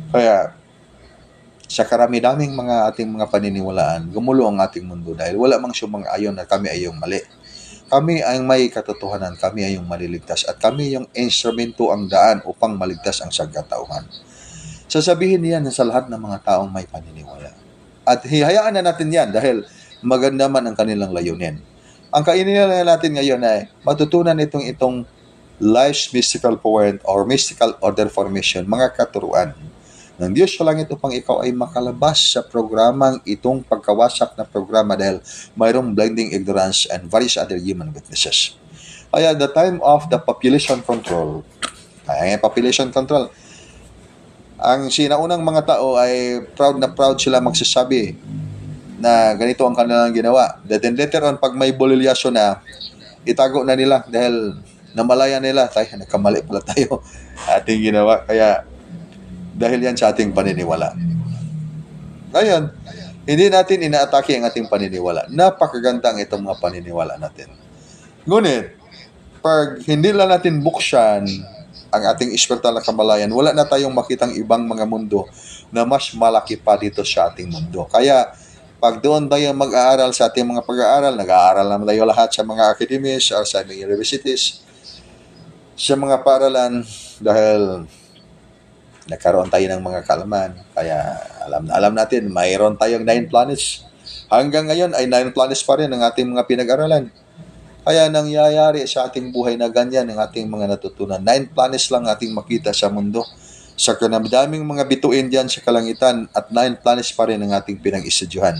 Kaya sa karami-daming mga ating mga paniniwalaan, gumulo ang ating mundo dahil wala mang sumang-ayon na kami ay yung mali. Kami ay may katotohanan, kami ay yung maliligtas at kami yung instrumento ang daan upang maligtas ang sangkatauhan. Sasabihin niyan sa lahat ng mga taong may paniniwala. At hihayaan na natin yan dahil maganda man ang kanilang layunin. Ang kainilan natin ngayon ay matutunan itong life's mystical point or mystical order formation, mga katuruan ng Diyos sa langit upang ikaw ay makalabas sa programang itong pagkawasak na programa dahil mayroong blinding ignorance and various other human weaknesses. Kaya the time of the population control, ang sinaunang mga tao ay proud na proud sila magsasabi na ganito ang kanilang ginawa. Then later on, pag may bolilyaso na, itago na nila dahil namalaya nila, nagkamali pala tayo ating ginawa. Kaya dahil yan sa ating paniniwala. Ngayon, hindi natin inaatake ang ating paniniwala. Napakaganda ang itong mga paniniwala natin. Ngunit, pag hindi lang natin buksan ang ating espiritual na kamalayan, wala na tayong makitang ibang mga mundo na mas malaki pa dito sa ating mundo. Kaya, pag doon tayo mag-aaral sa ating mga pag-aaral, nag-aaral naman tayo lahat sa mga academies or sa mga universities, sa mga paaralan, dahil nagkaroon tayo ng mga kaalaman. Kaya alam natin, mayroon tayong 9 planets. Hanggang ngayon ay 9 planets pa rin ang ating mga pinag-aralan. Kaya nangyayari sa ating buhay na ganyan ang ating mga natutunan. 9 planets lang ating makita sa mundo. Sa kanamdaming mga bituin dyan sa kalangitan at 9 planets pa rin ang ating pinag-istudyuhan.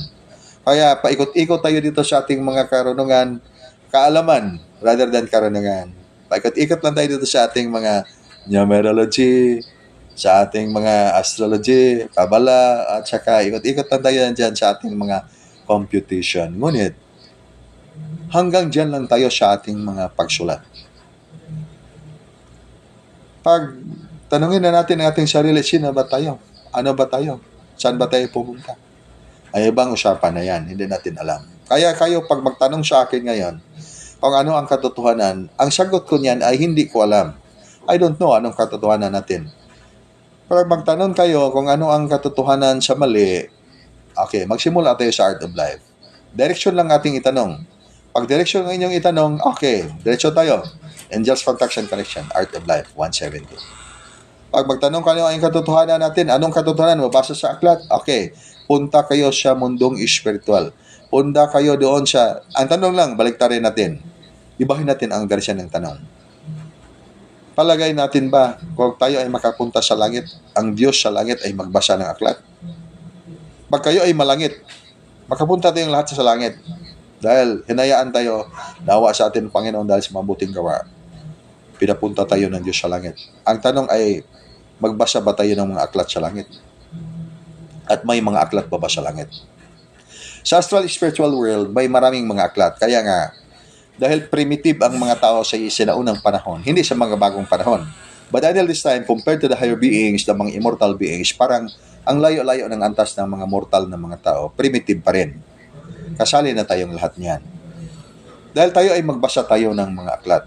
Kaya paikot-ikot tayo dito sa ating mga karunungan, kaalaman rather than karunungan. Paikot-ikot lang tayo dito sa ating mga numerology, sa ating mga astrology, kabala, at saka ikot-ikot lang tayo dyan sa ating mga computation. Ngunit, hanggang dyan lang tayo sa ating mga pagsulat. Pag tanungin na natin ang ating sarili, sino ba tayo? Ano ba tayo? Saan ba tayo pupunta? Ay ibang usapan na yan, hindi natin alam. Kaya kayo, pag magtanong sa akin ngayon, kung ano ang katotohanan, ang sagot ko niyan ay hindi ko alam. I don't know anong katotohanan natin. Pero magtanong kayo kung ano ang katotohanan sa mali, okay, magsimula tayo sa Art of Life. Direction lang ating itanong. Pag direction ang inyong itanong, okay, direction tayo. Angels Protection Connection, Art of Life, 170. Pag magtanong kayo ang katotohanan natin, anong katotohanan? Mabasa sa aklat? Okay, punta kayo sa mundong espiritual. Punta kayo doon sa, ang tanong lang, baliktarin natin. Ibahin natin ang direksyon ng tanong. Palagay natin ba, kung tayo ay makapunta sa langit, ang Diyos sa langit ay magbasa ng aklat? Pag kayo ay malangit, makapunta tayong lahat sa langit. Dahil hinayaan tayo, nawa sa atin Panginoon dahil sa mabuting gawa. Pinapunta tayo ng Diyos sa langit. Ang tanong ay, magbasa ba tayo ng mga aklat sa langit? At may mga aklat ba sa langit? Sa astral spiritual world, may maraming mga aklat. Kaya nga, dahil primitive ang mga tao sa sinaunang panahon, hindi sa mga bagong panahon. But until this time, compared to the higher beings, the mga immortal beings, parang ang layo-layo ng antas ng mga mortal na mga tao, primitive pa rin. Kasali na tayong lahat niyan. Dahil tayo ay magbasa tayo ng mga aklat.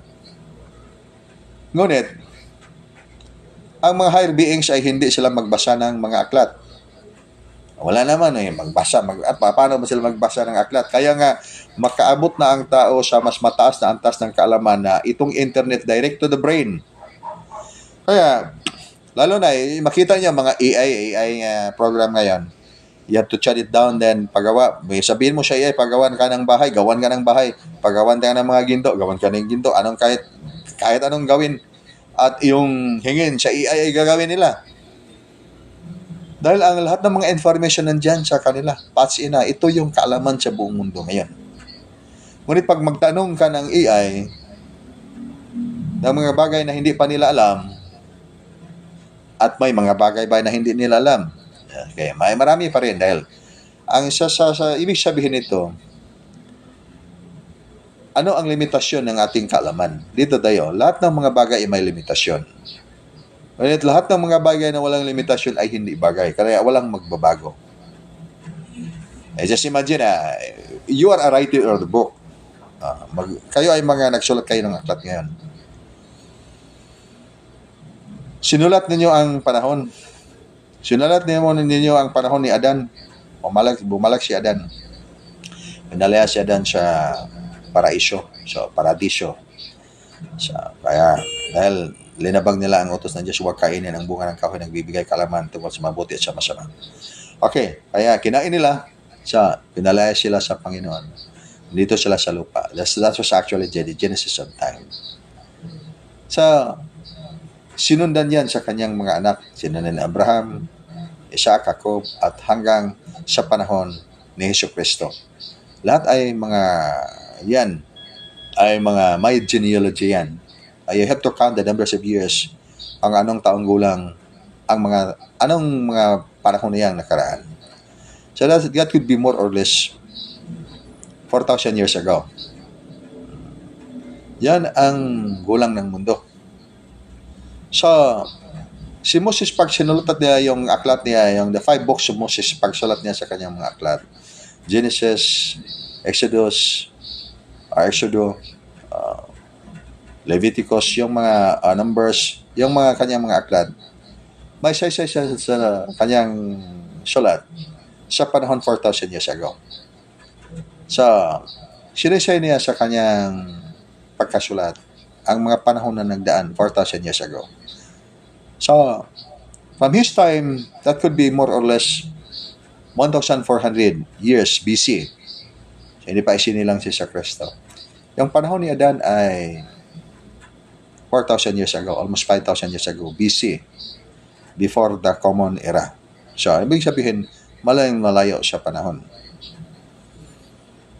Ngunit, ang mga higher beings ay hindi sila magbasa ng mga aklat. Wala naman magbasa. Paano ba sila magbasa ng aklat? Kaya nga, makaabot na ang tao sa mas mataas na antas ng kaalaman na itong internet direct to the brain. Kaya, Lalo na, makita niyo mga AI program ngayon. You have to shut it down, then paggawa. May sabihin mo siya, AI, paggawan ka ng bahay, gawan ka ng bahay. Paggawan ka ng mga ginto, gawan ka ng ginto. Kahit anong gawin. At yung hingin sa AI ay gagawin nila. Dahil ang lahat ng mga information nandyan sa kanila. Patch ina, ito yung kaalaman sa buong mundo ngayon. Ngunit pag magtanong ka ng AI, ng mga bagay na hindi pa nila alam, at may mga bagay ba na hindi nila alam, okay, may marami pa rin dahil ang ibig sabihin nito, ano ang limitasyon ng ating kaalaman? Dito tayo, lahat ng mga bagay ay may limitasyon. Ngunit lahat ng mga bagay na walang limitasyon ay hindi bagay, kaya walang magbabago. Just imagine, you are a writer of the book. Kayo ay mga nagsulat kayo ng aklat ngayon. Sinulat ninyo ang panahon. Sinulat ninyo ang panahon ni Adan. Bumalak si Adan. Pinalaya si Adan sa paradiso. Kaya dahil linabag nila ang utos ng Diyos, huwag kainin ang bunga ng kahoy nagbibigay kalaman tungkol sa mabuti at sa masama. Okay, kaya kinain nila, pinalaya sila sa Panginoon. Dito sila sa lupa. That was actually the genesis of time. Sinundan yan sa kanyang mga anak. Sinundan ni Abraham, Isaac, Jacob, at hanggang sa panahon ni Jesucristo. Lahat ay may genealogy yan. You have to count the numbers of years, ang anong taong gulang, anong mga panahon na yang nakaraan. So that could be more or less 4,000 years ago. Yan ang gulang ng mundo. So, si Moses, pag sinulat niya yung aklat niya, yung the 5 books of Moses, pagsulat niya sa kanyang mga aklat, Genesis, Exodus, Leviticus, yung mga Numbers, yung mga kanyang mga aklat, may say-say siya sa kanyang sulat sa panahon 4,000 years ago. So, sinisay niya sa kanyang pagkasulat ang mga panahon na nagdaan 4,000 years ago. So, from his time, that could be more or less 1,400 years BC. So, hindi pa isinilang si Kristo. Yung panahon ni Adan ay 4,000 years ago, almost 5,000 years ago, BC, before the Common Era. So, ibig sabihin, malayo sa panahon.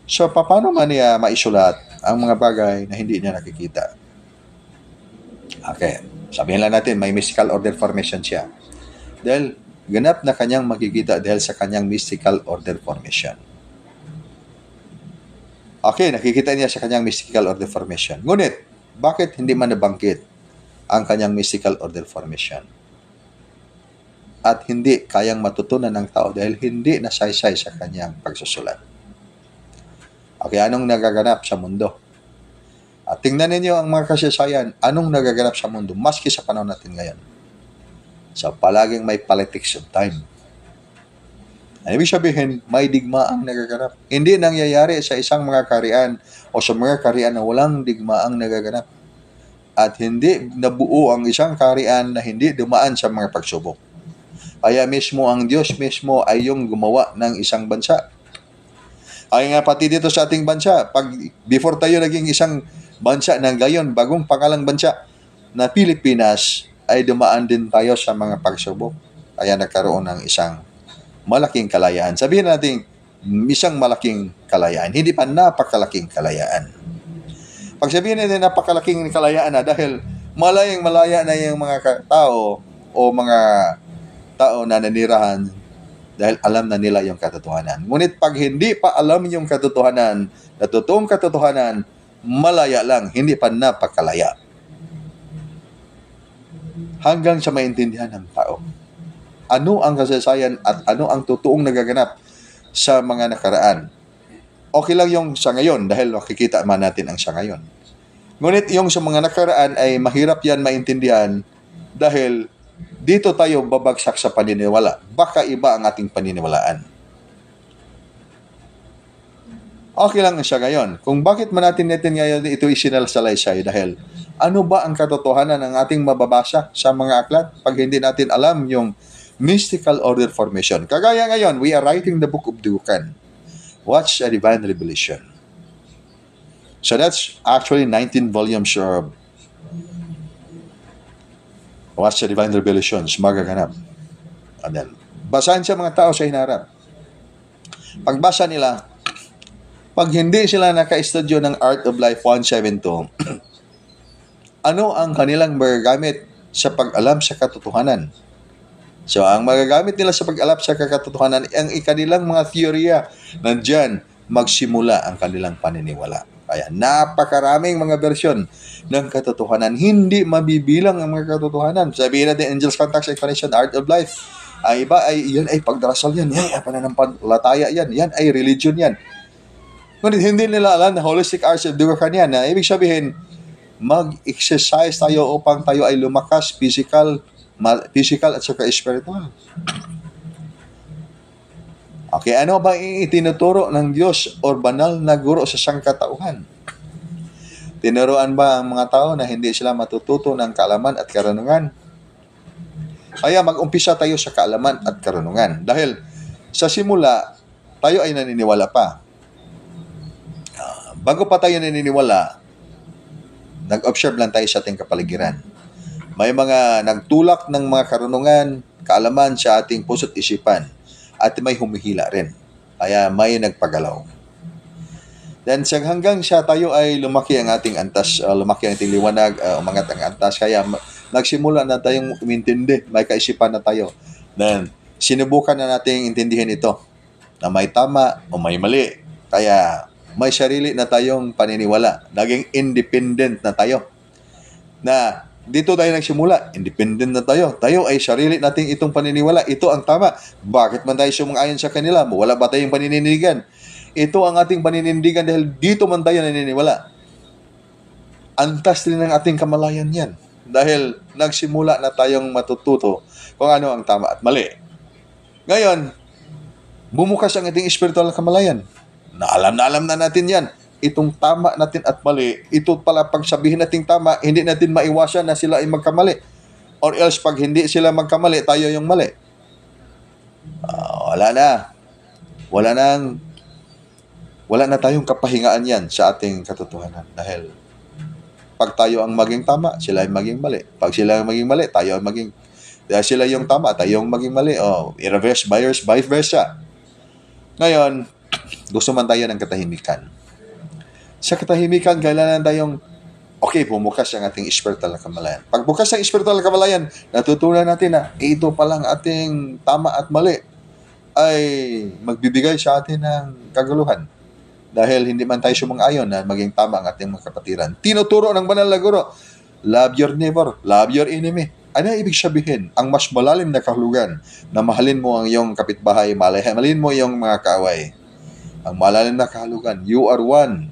So, paano man niya maisulat ang mga bagay na hindi niya nakikita? Okay, sabihin lang natin, may mystical order formation siya. Dahil ganap na kanyang makikita dahil sa kanyang mystical order formation. Okay, nakikita niya sa kanyang mystical order formation. Ngunit, bakit hindi man nabangkit ang kanyang mystical order formation? At hindi kayang matutunan ng tao dahil hindi nasaysay sa kanyang pagsusulat. Okay, anong nagaganap sa mundo? At tingnan ninyo ang mga kasaysayan, anong nagaganap sa mundo, maski sa panahon natin ngayon. So, palaging may politics of time. Ang ibig sabihin, may digmaang nagaganap. Hindi nangyayari sa isang mga kaharian o sa mga kaharian na walang digmaang nagaganap. At hindi nabuo ang isang kaharian na hindi dumaan sa mga pagsubok. Kaya mismo ang Diyos mismo ay yung gumawa ng isang bansa. Ay nga pati dito sa ating bansa, before tayo naging isang bansa ng gayon, bagong pangalang bansa na Pilipinas, ay dumaan din tayo sa mga pagsubok. Kaya nagkaroon ng isang malaking kalayaan. Sabihin natin, isang malaking kalayaan. Hindi pa napakalaking kalayaan. Pag sabihin natin napakalaking kalayaan na dahil malaya na yung mga tao o mga tao na nanirahan dahil alam na nila yung katotohanan. Ngunit pag hindi pa alam yung katotohanan, na totoong katotohanan, malaya lang, hindi pa napakalaya. Hanggang sa maintindihan ng tao. Ano ang kasaysayan at ano ang totoong nagaganap sa mga nakaraan. Okay lang yung sa ngayon dahil makikita man natin ang sa ngayon. Ngunit yung sa mga nakaraan ay mahirap yan maintindihan dahil dito tayo babagsak sa paniniwala. Baka iba ang ating paniniwalaan. Okay lang siya ngayon. Kung bakit man natin ngayon ito isinalaysay dahil Ano ba ang katotohanan ng ating mababasa sa mga aklat pag hindi natin alam yung mystical order formation? Kagaya ngayon, we are writing the book of Dukan. Watch a Divine Revelation. So that's actually 19 volumes of Watch a Divine Revelations, magaganap. And then, basahin sa mga tao sa hinarap. Pagbasa nila, pag hindi sila naka-estudyo ng Art of Life 172, ano ang kanilang magagamit sa pag-alam sa katotohanan? So, ang magagamit nila sa pag-alam sa katotohanan, ang kanilang mga teorya, nandyan, magsimula ang kanilang paniniwala. Kaya napakaraming mga versyon ng katotohanan. Hindi mabibilang ang mga katotohanan. Sabihin natin, Angels Contacts Explanation, Art of Life. Ay iba ay yan ay pagdarasal yan. Yan ay pananampalataya yan. Yan ay religion yan. Ngunit hindi nila alam na holistic arts of Dukan yan. Na ibig sabihin, mag-exercise tayo upang tayo ay lumakas physical at saka spiritual. Okay, ano ba itinuturo ng Diyos o banal na guro sa sangkatauhan? Tinuruan ba ang mga tao na hindi sila matututo ng kaalaman at karunungan? Kaya mag-umpisa tayo sa kaalaman at karunungan. Dahil sa simula, tayo ay naniniwala pa. Bago pa tayo naniniwala, nag-observe lang tayo sa ating kapaligiran. May mga nagtulak ng mga karunungan, kaalaman sa ating puso't isipan. At may humihila rin. Kaya may nagpagalaw. Then hanggang siya tayo ay lumaki ang ating antas, lumaki ang ating liwanag, umangat ang antas. Kaya nagsimula na tayong umintindi, may kaisipan na tayo. Then sinubukan na nating intindihin ito, na may tama o may mali. Kaya may sarili na tayong paniniwala. Naging independent na tayo. Na dito tayo nagsimula, independent na tayo. Tayo ay sarili nating itong paniniwala. Ito ang tama. Bakit man tayo sumang-ayon sa kanila? Wala ba tayong paninindigan? Ito ang ating paninindigan dahil dito man tayo naniniwala. Antas din ang ating kamalayan yan. Dahil nagsimula na tayong matututo kung ano ang tama at mali. Ngayon, bumukas ang ating spiritual kamalayan. Na alam na natin yan. Itong tama natin at mali, ito pala pag sabihin natin tama, hindi natin maiwasan na sila ay magkamali. Or else, pag hindi sila magkamali, tayo yung mali. Wala na tayong kapahingaan yan sa ating katotohanan. Dahil pag tayo ang maging tama, sila ay maging mali. Pag sila ang maging mali, tayo ang maging, dahil sila yung tama, tayo ang maging mali. I-reverse, vice versa. Ngayon, gusto man tayo ng katahimikan. Sa katahimikan, kailangan tayong, bumukas ang ating spiritual na kamalayan. Pag bukas ang spiritual na kamalayan, natutunan natin na ito palang ating tama at mali ay magbibigay sa atin ng kaguluhan. Dahil hindi man tayo sumang-ayon na maging tama ang ating mga kapatiran. Tinuturo ng banal na guro, love your neighbor, love your enemy. Ano ibig sabihin? Ang mas malalim na kahulugan na mahalin mo ang iyong kapitbahay, mahalin mo iyong mga kaaway. Ang malalim na kahulugan, you are one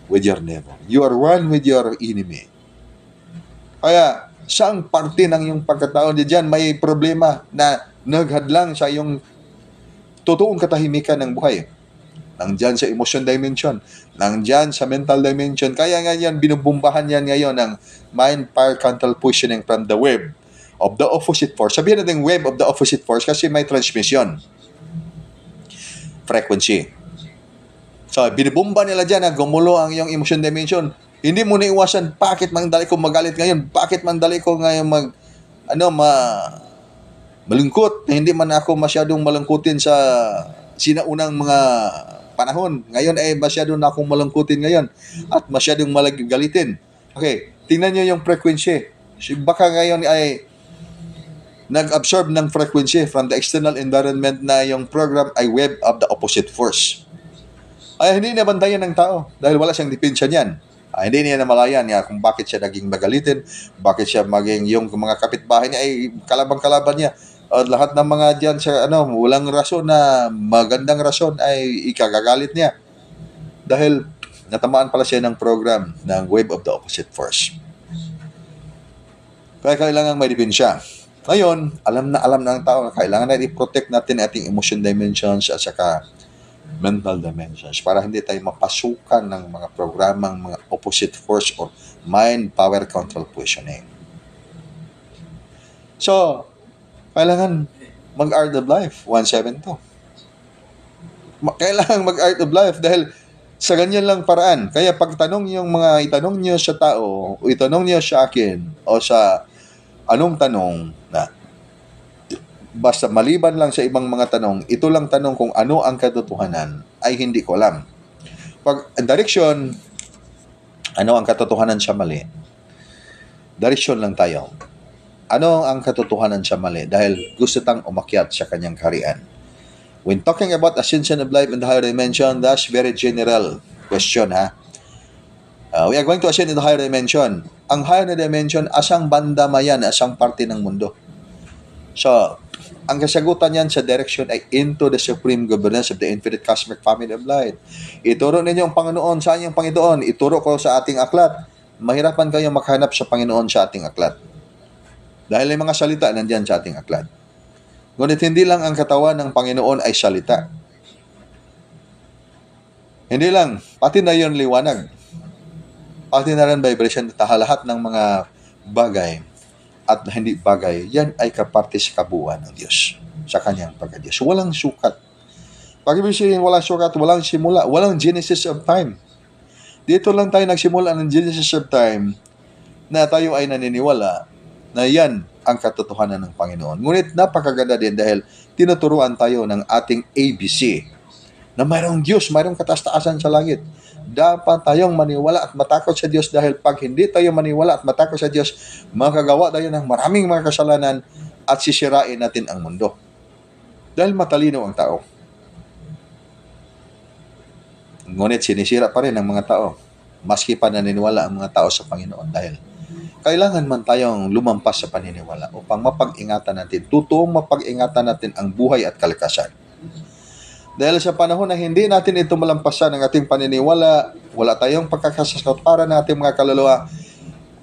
with your neighbor. You are one with your enemy. Kaya, saang parte ng iyong pagkatao diyan may problema na naghadlang sa iyong totoong katahimikan ng buhay. Nandyan sa emotion dimension. Nandyan sa mental dimension. Kaya nga yan, binubumbahan yan ngayon ng mind-fire counter positioning from the web of the opposite force. Sabihin natin web of the opposite force kasi may transmission. Frequency. So, binibumba nila dyan na gumulo ang iyong emotion dimension. Hindi mo na iwasan, bakit man dali ko magalit ngayon? Bakit man dali ko ngayon malungkot? Hindi man ako masyadong malungkutin sa sinaunang mga panahon. Ngayon ay masyadong na akong malungkutin ngayon. At masyadong malagalitin. Okay, tingnan nyo yung frequency. Baka ngayon ay nag-absorb ng frequency from the external environment na yung program ay web of the opposite force. Ay hindi nabantayan ng tao dahil wala siyang dipensya niyan. Hindi niya namalayan niya kung bakit siya naging magalitin, bakit siya maging yung mga kapitbahay niya ay kalabang-kalaban niya. Lahat ng mga diyan sa walang rason na magandang rason ay ikagagalit niya. Dahil natamaan pala siya ng program ng wave of the opposite force. Kaya kailangan may dipensya. Ngayon, alam na ng tao na kailangan na i-protect natin ating emotion dimensions at saka mental dimensions para hindi tayo mapasukan ng mga programang mga opposite force or mind power control positioning. So, kailangan mag-art of life, 172. Kailangan mag-art of life dahil sa ganyan lang paraan. Kaya pag itanong niyo sa tao, o itanong niyo sa akin, o sa anong tanong na basta maliban lang sa ibang mga tanong, ito lang tanong kung ano ang katotohanan, ay hindi ko alam. Pag direction, ano ang katotohanan sa mali? Direction lang tayo. Ano ang katotohanan sa mali? Dahil gusto tang umakyat sa kanyang kaharian. When talking about ascension of life in the higher dimension, that's very general question, ha? We are going to ascend in the higher dimension. Ang higher dimension, asang banda mayan, asang parte ng mundo. So, ang kasagutan niyan sa direction ay into the supreme governance of the infinite cosmic family of light. Ituro ninyo ang Panginoon. Saan yung Panginoon? Ituro ko sa ating aklat. Mahirapan kayo makahanap sa Panginoon sa ating aklat. Dahil yung mga salita nandiyan sa ating aklat. Ngunit hindi lang ang katawan ng Panginoon ay salita. Hindi lang, pati na yun liwanag. Pati na rin vibration, lahat ng mga bagay at hindi bagay, yan ay kaparte sa kabuuan ng Diyos, sa kanyang pagka-Diyos. Walang sukat. Pag ibig sabihin, walang sukat, walang simula, walang genesis of time. Dito lang tayo nagsimula ng genesis of time na tayo ay naniniwala na yan ang katotohanan ng Panginoon. Ngunit napakaganda din dahil tinuturuan tayo ng ating ABC na mayroong Diyos, mayroong kataas-taasan sa langit. Dapat tayong maniwala at matakot sa Diyos dahil pag hindi tayo maniwala at matakot sa Diyos, makagawa tayo ng maraming mga kasalanan at sisirain natin ang mundo. Dahil matalino ang tao. Ngunit sinisira pa rin ang mga tao, maski pa naniniwala ang mga tao sa Panginoon dahil kailangan man tayong lumampas sa paniniwala upang mapag-ingatan natin, totoong mapag-ingatan natin ang buhay at kalikasan. Dahil sa panahon na hindi natin ito malampasan ng ating paniniwala, wala tayong pagkakasasot para ng ating mga kaluluwa,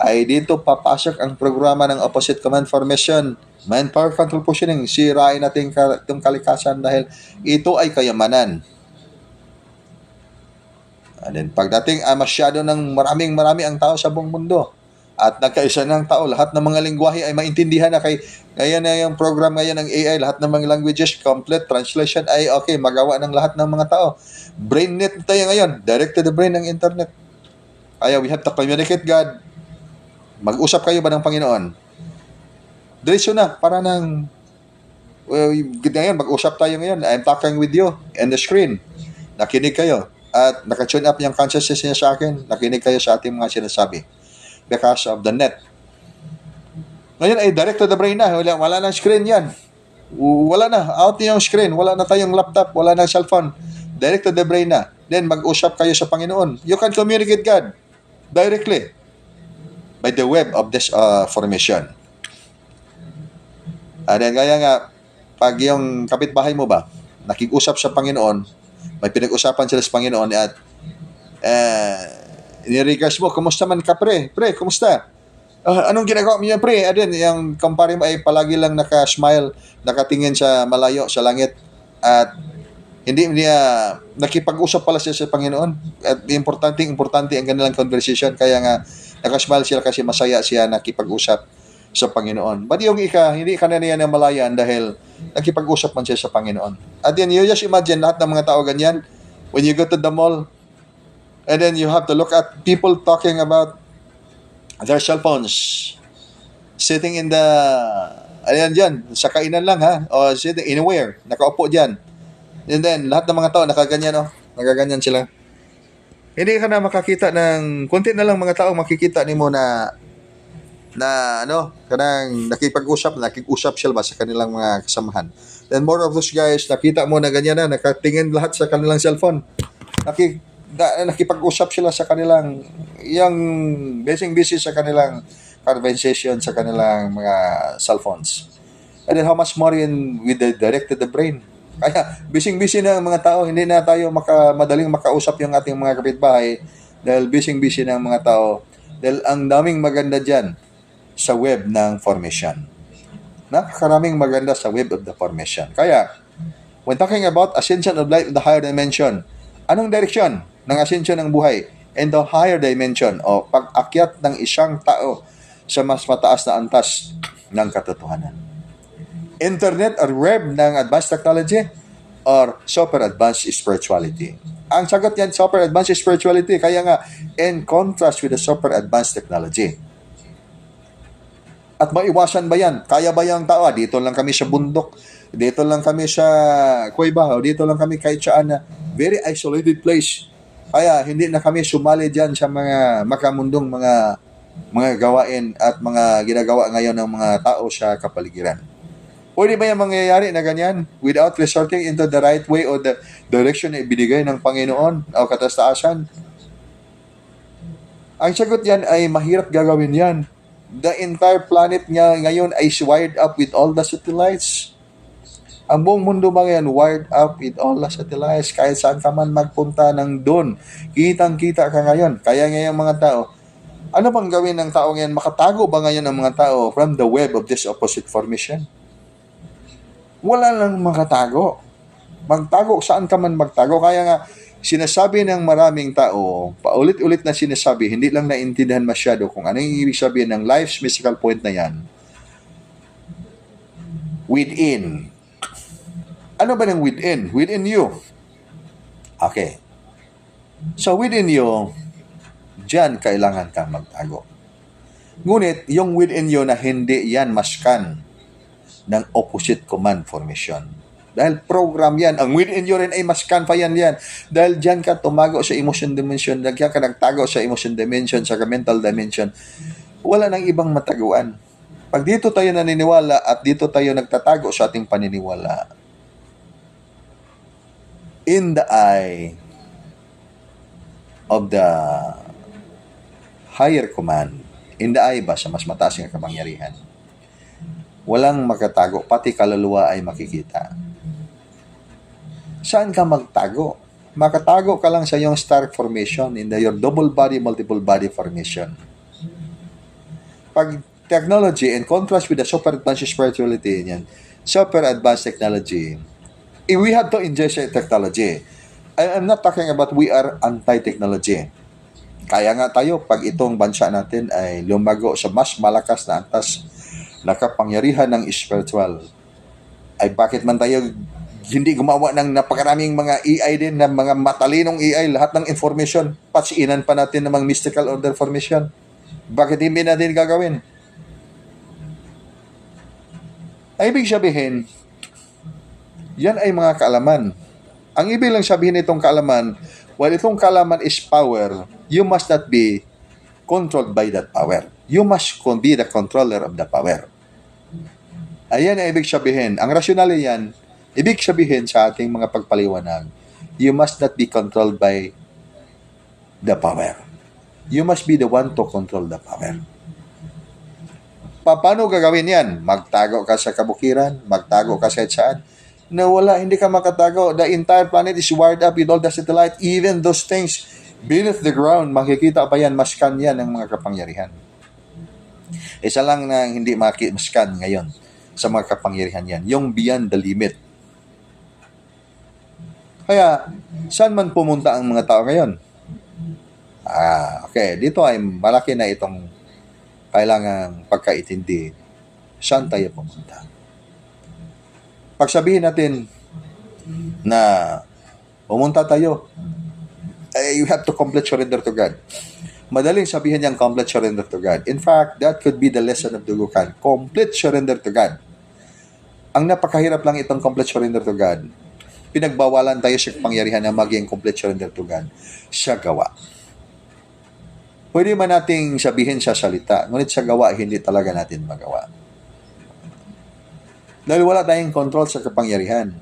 ay dito papasok ang programa ng opposite command formation, mind power control positioning, sirain natin itong kalikasan dahil ito ay kayamanan. And then pagdating masyado ng marami ang tao sa buong mundo at nagkaisa ng tao, lahat ng mga lingwahe ay maintindihan na kaya na yung program ngayon ng AI, lahat ng mga languages, complete translation ay okay, magawa ng lahat ng mga tao. BrainNet tayo ngayon, direct to the brain ng internet. Kaya we have to communicate God. Mag-usap kayo ba ng Panginoon? Diretso na, para ng ngayon, mag-usap tayo ngayon. I'm talking with you on the screen. Nakinig kayo. At naka-tune up yung consciousness niya sa akin. Nakinig kayo sa ating mga sinasabi. Because of the net. Ngayon ay direct to the brain na. Wala na screen yan. Wala na. Out na yung screen. Wala na tayong laptop. Wala na cellphone. Direct to the brain na. Then mag-usap kayo sa Panginoon. You can communicate God directly by the web of this formation. Then kaya nga, pag yung kapitbahay mo ba, nakig-usap sa Panginoon, may pinag-usapan sila sa Panginoon at iniregards mo, kumusta man ka pre? Pre, kumusta? Anong ginagawa mo yan pre? Adin, yung kumpare mo ay palagi lang naka-smile, nakatingin sa malayo, sa langit at hindi niya nakipag-usap pala siya sa Panginoon at importante ang kanilang conversation kaya nga naka-smile sila kasi masaya siya nakipag-usap sa Panginoon. But yung hindi ka na niya namalayan dahil nakipag-usap man siya sa Panginoon. At then, you just imagine lahat ng mga tao ganyan. When you go to the mall, and then you have to look at people talking about their cell phones. Sitting in the, ayan dyan, sa kainan lang ha, o sitting anywhere, nakaupo dyan. And then, lahat ng mga tao, nakaganyan nakaganyan sila. Hindi ka na makakita ng, kunti na lang mga tao makikita ni mo na kanang nakikipag-usap sila ba sa kanilang mga kasamahan. Then more of those guys, nakita mo na ganyan na, nakatingin lahat sa kanilang cellphone. Nakipag-usap sila sa kanilang, yung busy sa kanilang conversation sa kanilang mga cellphones. And then how much more with the direct to the brain. Kaya busy na ang mga tao, hindi na tayo madaling makausap yung ating mga kapitbahay dahil busy na ang mga tao. Dahil ang daming maganda dyan sa web ng formation. Napakaraming maganda sa web of the formation. Kaya, When talking about ascension of life in the higher dimension, anong direksyon ng ascension ng buhay in the higher dimension o pag-akyat ng isang tao sa mas mataas na antas ng katotohanan? Internet or web ng advanced technology or super advanced spirituality? Ang sagot yan, super advanced spirituality. Kaya nga, in contrast with the super advanced technology. At maiwasan ba yan? Kaya ba yung tao? Dito lang kami sa bundok. Dito lang kami sa kuweba. Dito lang kami kahit saan na very isolated place. Kaya hindi na kami sumali dyan sa mga makamundong mga gawain at mga ginagawa ngayon ng mga tao sa kapaligiran. Pwede ba yung mangyayari na ganyan without resorting into the right way o the direction na ibinigay ng Panginoon o katastaasan? Ang sagot yan ay mahirap gagawin yan. The entire planet niya ngayon ay wired up with all the satellites. Ang buong mundo ba ngayon wired up with all the satellites? Kahit saan ka man magpunta ng doon, kitang-kita ka ngayon. Kaya ngayon mga tao, ano bang gawin ng tao ngayon? Makatago ba ngayon ang mga tao from the web of this opposite formation? Wala lang makatago. Magtago, saan ka man magtago. Kaya nga, sinasabi ng maraming tao, paulit-ulit na sinasabi, hindi lang naintindihan masyado kung ano yung ibig sabihin ng life's mystical point na yan. Within. Ano ba ng within? Within you. Okay. So within you, dyan kailangan kang magtago. Ngunit, yung within you na hindi yan maskan ng opposite command formation. Dahil program yan. Ang within you rin ay maskan pa yan. Dahil dyan ka tumago sa emotion dimension, dyan ka nagtago sa emotion dimension, sa mental dimension. Wala nang ibang mataguan. Pag dito tayo naniniwala at dito tayo nagtatago sa ating paniniwala, in the eye of the higher command, in the eye ba sa mas mataas ng kapangyarihan, walang makatago, pati kaluluwa ay makikita. Saan ka magtago? Makatago ka lang sa iyong star formation in your double body, multiple body formation. Pag technology, in contrast with the super advanced spirituality, yan, super advanced technology, we have to enjoy technology. I'm not talking about we are anti-technology. Kaya nga tayo, pag itong bansa natin ay lumago sa mas malakas na antas na kapangyarihan ng spiritual, ay bakit man tayo hindi gumawa ng napakaraming mga AI din, na mga matalinong AI, lahat ng information, patsiinan pa natin ng mga mystical order formation. Bakit hindi natin gagawin? Ay ibig sabihin, yan ay mga kaalaman. Ang ibig lang sabihin itong kaalaman, while itong kaalaman is power, you must not be controlled by that power. You must be the controller of the power. Ayan ang ibig sabihin. Ang rasyonal yan, ibig sabihin sa ating mga pagpaliwanag, you must not be controlled by the power. You must be the one to control the power. Paano gagawin yan? Magtago ka sa kabukiran, magtago ka sa saan, na wala, hindi ka makatago. The entire planet is wired up with all the satellite, even those things beneath the ground, makikita pa yan, maskan yan ng mga kapangyarihan. Isa lang na hindi maskan ngayon sa mga kapangyarihan yan, yung beyond the limit. Kaya, saan man pumunta ang mga tao ngayon? Okay, dito ay malaki na itong kailangang pagkaintindi. Saan tayo pumunta? Pagsabihin natin na pumunta tayo, you have to complete surrender to God. Madaling sabihin niyang complete surrender to God. In fact, that could be the lesson of Dugukan. Complete surrender to God. Ang napakahirap lang itong complete surrender to God. Pinagbawalan tayo sa kapangyarihan na maging complete surrender to God sa gawa. Pwede man nating sabihin sa salita, ngunit sa gawa, hindi talaga natin magawa. Dahil wala tayong control sa kapangyarihan.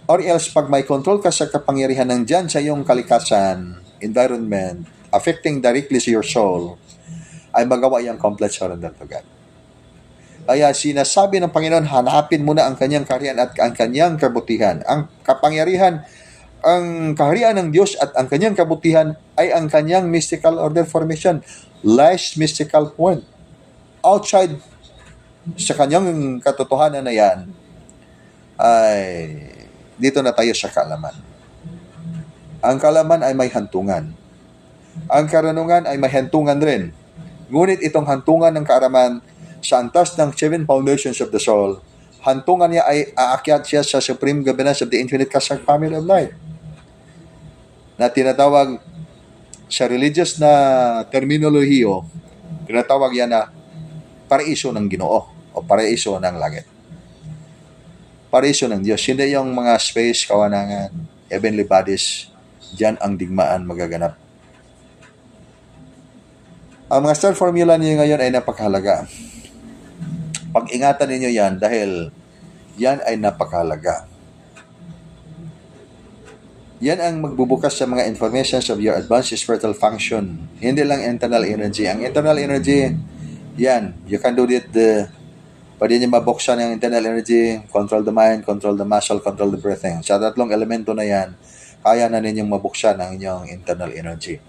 Or else, pag may control ka sa kapangyarihan ng dyan sa iyong kalikasan, environment, affecting directly sa your soul, ay magawa yung complete surrender to God. Kaya sinasabi ng Panginoon, hanapin mo na ang kanyang kaharian at ang kanyang kabutihan. Ang kapangyarihan, ang kaharian ng Diyos at ang kanyang kabutihan ay ang kanyang mystical order formation, life's mystical point. Outside sa kanyang katotohanan na yan, ay dito na tayo sa kaalaman. Ang kaalaman ay may hantungan. Ang karunungan ay may hantungan rin. Ngunit itong hantungan ng kaalaman sa antas ng 7 foundations of the soul, hantungan niya ay aakyat siya sa supreme governance of the infinite cosmic family of light na tinatawag sa religious na terminolohiyo, tinatawag yan na paraiso ng Ginoo o paraiso ng langit. Paraiso ng Diyos. Hindi yung mga space, kawanangan, heavenly bodies, diyan ang digmaan magaganap. Ang mga star formula niyo ngayon ay napakahalaga. Pag-ingatan ninyo yan dahil yan ay napakahalaga. Yan ang magbubukas sa mga informations of your advanced spiritual function. Hindi lang internal energy. Ang internal energy, yan, you can do it. Pwede niyo mabuksan ang internal energy, control the mind, control the muscle, control the breathing. Sa tatlong elemento na yan, kaya na ninyong mabuksan ang inyong internal energy.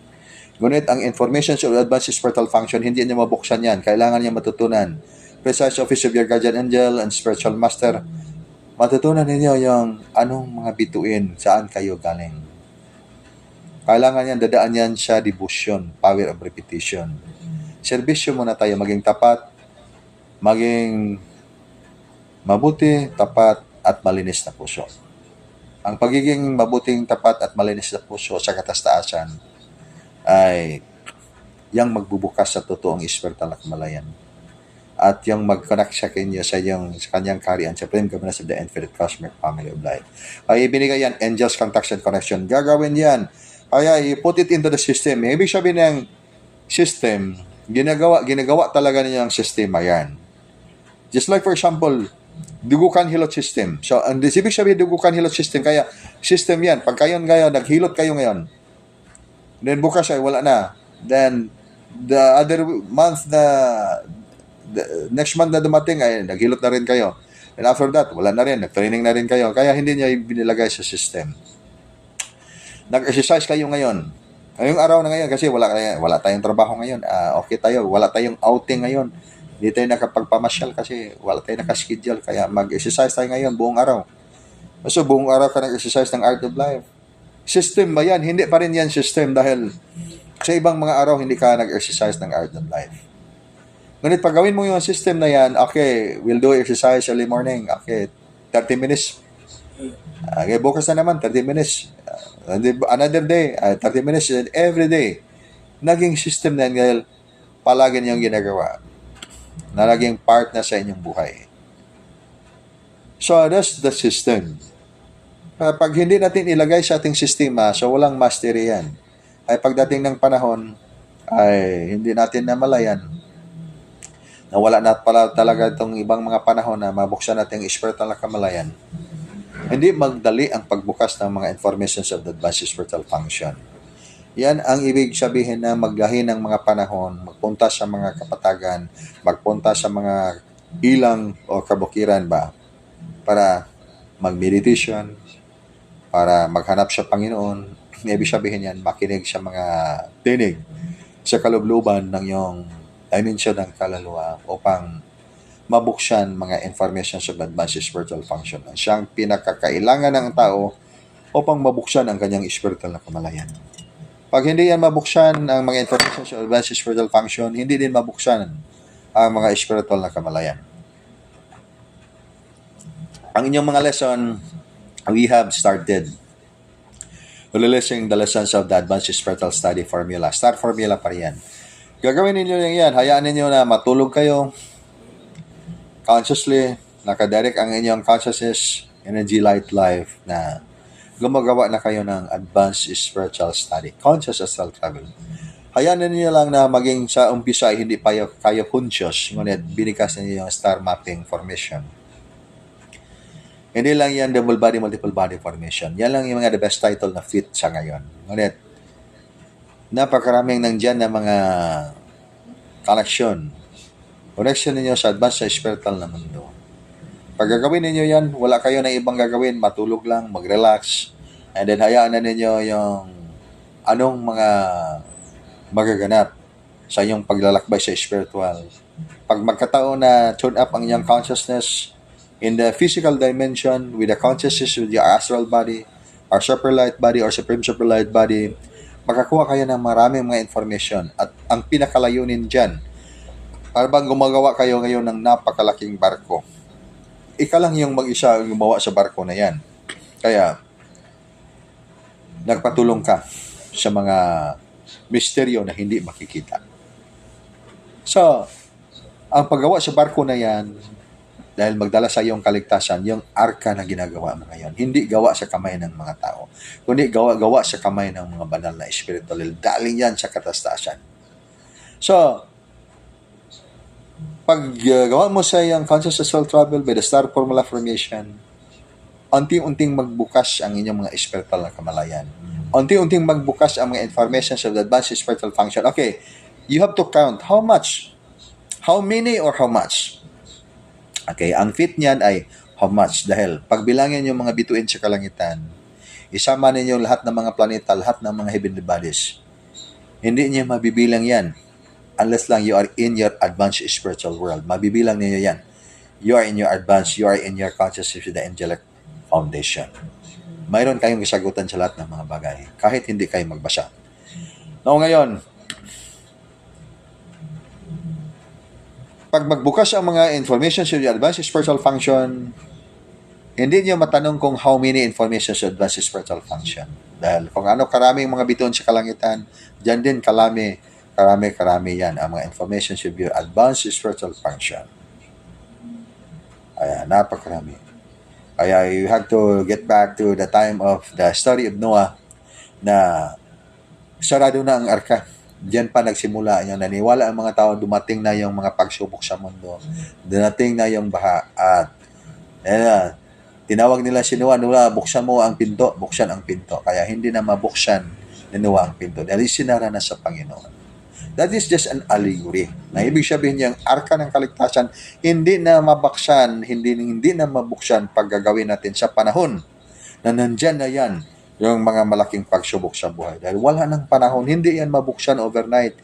Ngunit ang informations of advanced spiritual function, hindi niyo mabuksan yan. Kailangan niyo matutunan. Precise office of your guardian angel and spiritual master. Matutunan ninyo yung anong mga bituin, saan kayo galing. Kailangan yan, dadaan yan sa devotion, power of repetition. Serbisyo muna tayo, maging tapat, maging mabuti, tapat, at malinis na puso. Ang pagiging mabuting, tapat, at malinis na puso sa katastaasan ay yang magbubukas sa totoong spiritual na kamalayan. At yung mag-connect sa kanya sa kanyang kaharian, sa supreme governance of the infinite cosmic family of light. Ay ibinigay yan, angels, contacts, and connection. Gagawin yan. Kaya i-put it into the system. Ibig sabihin ng system, ginagawa talaga niya ang sistema yan. Just like for example, dugukan hilot system. So, ang ibig sabihin dugukan hilot system, kaya system yan. Pag kayo ngayon, naghilot kayo ngayon, then bukas ay wala na. Then, the other month next month na dumating ay naghilot na rin kayo. And after that, wala na rin. Nag-training na rin kayo. Kaya hindi niya binilagay sa system. Nag-exercise kayo ngayon. Ngayong araw na ngayon kasi wala tayong trabaho ngayon. Okay tayo. Wala tayong outing ngayon. Hindi tayo nakapagpamasyal kasi wala tayong nakaschedule. Kaya mag-exercise tayo ngayon buong araw. So buong araw ka nag-exercise ng Art of Life. System ba yan? Hindi pa rin yan system dahil sa ibang mga araw hindi ka nag-exercise ng Art of Life. Ngunit pag gawin mo yung system na yan, okay, we'll do exercise early morning. Okay, 30 minutes. Okay, bukas na naman, 30 minutes. Another day, 30 minutes every day. Naging system na yan dahil palagi niyong ginagawa. Na naging part na sa inyong buhay. So, that's the system. Pag hindi natin ilagay sa ating sistema, so walang mastery yan. Ay pagdating ng panahon, ay hindi natin namalayan na wala na pala talaga itong ibang mga panahon na mabuksan natin ang spiritual na kamalayan. Hindi magdali ang pagbukas ng mga informations of the advanced spiritual function. Yan ang ibig sabihin na maglahi ng mga panahon, magpunta sa mga kapatagan, magpunta sa mga ilang o kabukiran ba para mag-meditation, para maghanap sa Panginoon. Ibig sabihin yan, makinig sa mga tinig sa kalubluban ng iyong dimension ng kaluluwa upang mabuksan mga information sa advanced spiritual function. Siyang pinakakailangan ng tao upang mabuksan ang kanyang spiritual na kamalayan. Pag hindi yan mabuksan ang mga information sa advanced spiritual function, hindi din mabuksan ang mga spiritual na kamalayan. Ang inyong mga lesson, we have started releasing the lessons of the advanced spiritual study formula. Star formula pa rin yan. Gagawin ninyo yan. Hayaan ninyo na matulog kayo consciously, nakadirect ang inyong consciousness, energy, light, life na gumagawa na kayo ng advanced spiritual study. Conscious astral travel. Hayaan ninyo lang na maging sa umpisa ay hindi pa kayo conscious, ngunit binikas ninyo yung star mapping formation. Hindi lang yan double body, multiple body formation. Yan lang yung mga the best title na fit sa ngayon. Ngunit, napakaraming nandyan na mga connection ninyo sa advanced sa spiritual na mundo. Pag gagawin ninyo yan, wala kayo na ibang gagawin, matulog lang, mag-relax, and then hayaan na ninyo yung anong mga magaganap sa inyong paglalakbay sa spiritual. Pag magkataon na tune up ang inyong consciousness, In the physical dimension, with the consciousness with your astral body, or super light body, or supreme super light body, makakuha kayo ng maraming mga information. At ang pinakalayunin dyan, para bang gumagawa kayo ngayon ng napakalaking barko. Ika lang yung mag-isa gumawa sa barko na yan. Kaya, nagpatulong ka sa mga misteryo na hindi makikita. So, ang paggawa sa barko na yan, dahil magdala sa iyong kaligtasan, yung arka na ginagawa mo ngayon, hindi gawa sa kamay ng mga tao, kundi gawa sa kamay ng mga banal na espiritu. Daling yan sa katastasan. So, pag gawa mo sa iyong conscious astral travel by the star formula formation, unti-unting magbukas ang inyong mga spiritual na kamalayan. Unti-unting magbukas ang mga informations of the advanced spiritual function. Okay, you have to count how much, how many, or how much. Okay, ang fit niyan ay how much. Dahil pagbilangin yung mga bituin sa kalangitan, isama ninyo lahat ng mga planeta, lahat ng mga heavenly bodies. Hindi niyo mabibilang yan unless lang you are in your advanced spiritual world. Mabibilang niyo yan. You are in your advanced, you are in your consciousness with the angelic foundation. Mayroon kayong kasagutan sa lahat ng mga bagay, kahit hindi kayo magbasa. Now ngayon, pag magbukas ang mga information sa advanced spiritual function, hindi niyo matanong kung how many information sa advanced spiritual function. Dahil kung ano karaming mga bituin sa kalangitan, dyan din karami yan ang mga information sa your advanced spiritual function. Ayan, napakarami. Kaya you have to get back to the time of the story of Noah na sarado na ang arka. Diyan pa nagsimula yung naniwala ang mga tao, dumating na yung mga pagsubok sa mundo. Dumating na yung baha at tinawag nila si Noah, buksan mo ang pinto, buksan ang pinto. Kaya hindi na mabuksan ni Noah ang pinto dahil sinara na sa Panginoon. That is just an allegory. Na ibig sabihin yung arka ng kaligtasan, hindi na mabuksan, hindi na mabuksan pag gagawin natin sa panahon na nandyan na yan yung mga malaking pagsubok sa buhay. Dahil wala ng panahon, hindi yan mabuksan overnight.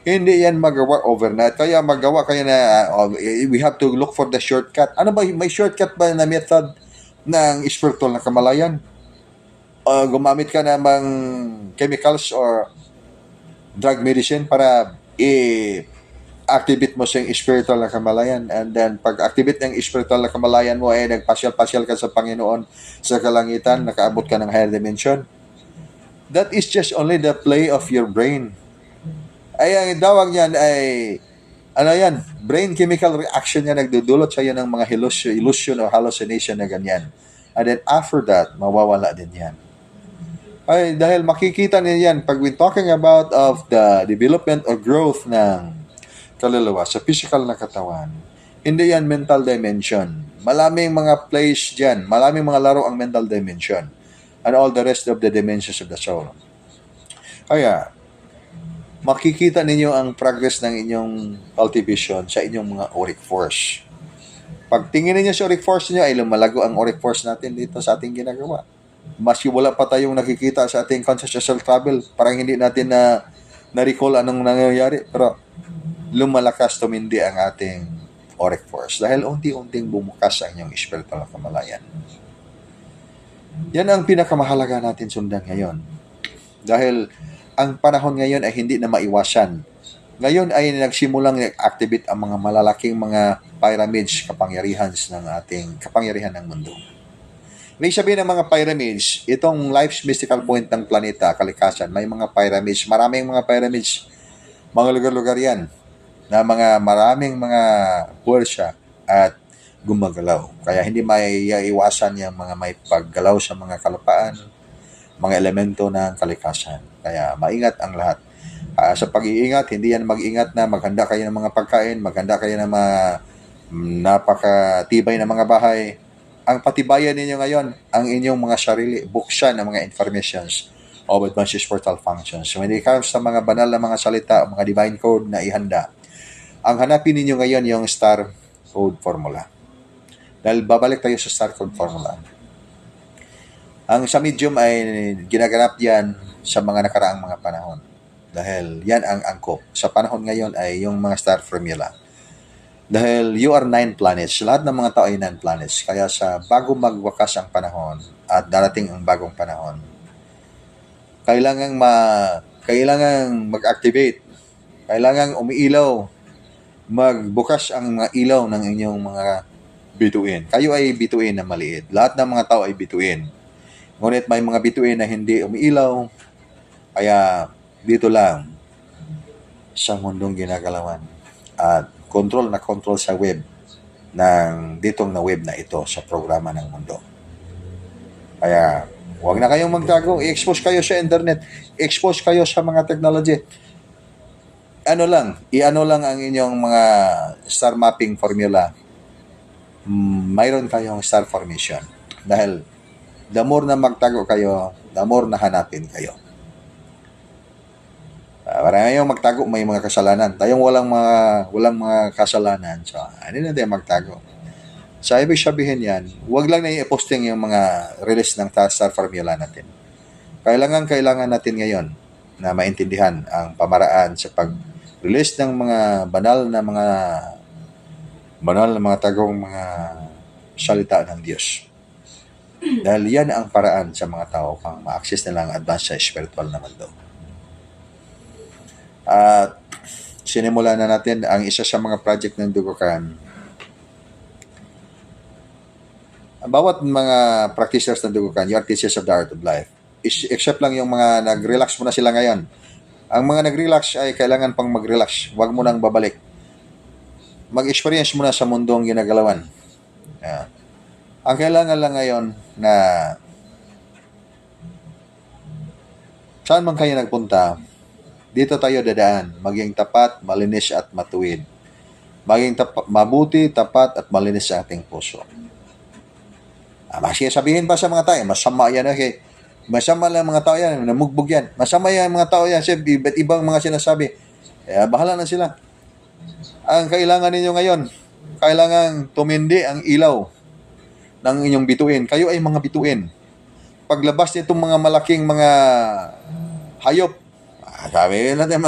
Hindi yan magawa overnight. Kaya magawa kayo na, we have to look for the shortcut. Ano ba, may shortcut ba na method ng spiritual na kamalayan? Gumamit ka namang chemicals or drug medicine para activate mo sa spiritual na kamalayan, and then pag activate ng spiritual na kamalayan mo ay nagpasyal-pasyal ka sa Panginoon sa kalangitan, nakaabot ka ng higher dimension. That is just only the play of your brain. Ay ang tawag niyan ay yan, brain chemical reaction yan, nagdudulot sa iyo ng mga illusion or hallucination na ganyan. And then after that, mawawala din yan. Ay dahil makikita niyo yan pag we're talking about of the development or growth ng kaluluwa sa physical na katawan, hindi yan mental dimension. Maraming mga plays dyan, maraming mga laro ang mental dimension and all the rest of the dimensions of the soul. Kaya, makikita ninyo ang progress ng inyong cultivation sa inyong mga auric force. Pag tingin ninyo sa auric force niyo, ay lumalago ang auric force natin dito sa ating ginagawa. Maski wala pa tayong nakikita sa ating conscious astral travel, parang hindi natin na-recall anong nangyayari, pero lumalakas, tumindi ang ating auric force dahil unti-unting bumukas ang inyong spiritual na kamalayan. Yan ang pinakamahalaga natin sundan ngayon. Dahil ang panahon ngayon ay hindi na maiwasan. Ngayon ay nagsimulang activate ang mga malalaking mga pyramids, kapangyarihan ng mundo. May sabihin ng mga pyramids, itong life's mystical point ng planeta, kalikasan, may mga pyramids, maraming mga pyramids, mga lugar-lugar yan, na maraming mga puwersa at gumagalaw. Kaya hindi maiiwasan yung mga may paggalaw sa mga kalupaan, mga elemento ng kalikasan. Kaya maingat ang lahat. Sa pag-iingat, hindi yan mag-ingat na maghanda kayo ng mga pagkain, maghanda kayo ng mga napakatibay na mga bahay. Ang patibayan ninyo ngayon, ang inyong mga sarili, buksan ng mga informations of advanced spiritual functions. When it comes sa mga banal na mga salita, mga divine code na ihanda, ang hanapin ninyo ngayon yung star code formula. Dahil babalik tayo sa star code formula. Ang sa medium ay ginaganap yan sa mga nakaraang mga panahon. Dahil yan ang angkop. Sa panahon ngayon ay yung mga star formula. Dahil you are 9 planets. Lahat ng mga tao ay 9 planets. Kaya sa bago magwakas ang panahon at darating ang bagong panahon, kailangang mag-activate, kailangang umiilaw, magbukas ang mga ilaw ng inyong mga bituin. Kayo ay bituin na maliit. Lahat ng mga tao ay bituin. Ngunit may mga bituin na hindi umiilaw, kaya dito lang sa mundong ginagalawan at control sa web ng ditong na web na ito sa programa ng mundo. Kaya huwag na kayong magtago, i-expose kayo sa internet, i-expose kayo sa mga technology. Iano lang ang inyong mga star mapping formula. Mayroon kayong star formation. Dahil the more na magtago kayo, the more na hanapin kayo. Para ngayong magtago, may mga kasalanan. Tayong walang mga kasalanan. So, hindi na tayo magtago. So, ibig sabihin yan, huwag lang na i-posting yung mga release ng star formula natin. Kailangan natin ngayon na maintindihan ang pamaraan sa pag-release ng mga banal na mga tagong mga salita ng Diyos. Dahil yan ang paraan sa mga tao pang ma-access nila ang advance sa spiritual na mundo. At sinimula na natin ang isa sa mga project ng Dugukan. Bawat mga practitioners ng Dugukan, you are teachers of the art of life. Except lang yung mga nag-relax muna sila ngayon. Ang mga nag-relax ay kailangan pang mag-relax. Huwag mo nang babalik. Mag-experience muna sa mundong ginagalawan. Ang kailangan lang ngayon na saan man kayo nagpunta, dito tayo dadaan, maging tapat, malinis at matuwid. Maging mabuti, tapat at malinis sa ating puso. Masaya sabihin pa sa mga tao, masama yan, okay? Masama lang mga tao yan, namugbog yan. Masama yan mga tao yan, iba't ibang mga sinasabi. Bahala na sila. Ang kailangan ninyo ngayon, kailangan tumindi ang ilaw ng inyong bituin. Kayo ay mga bituin. Paglabas nitong mga malaking mga hayop, sabi natin,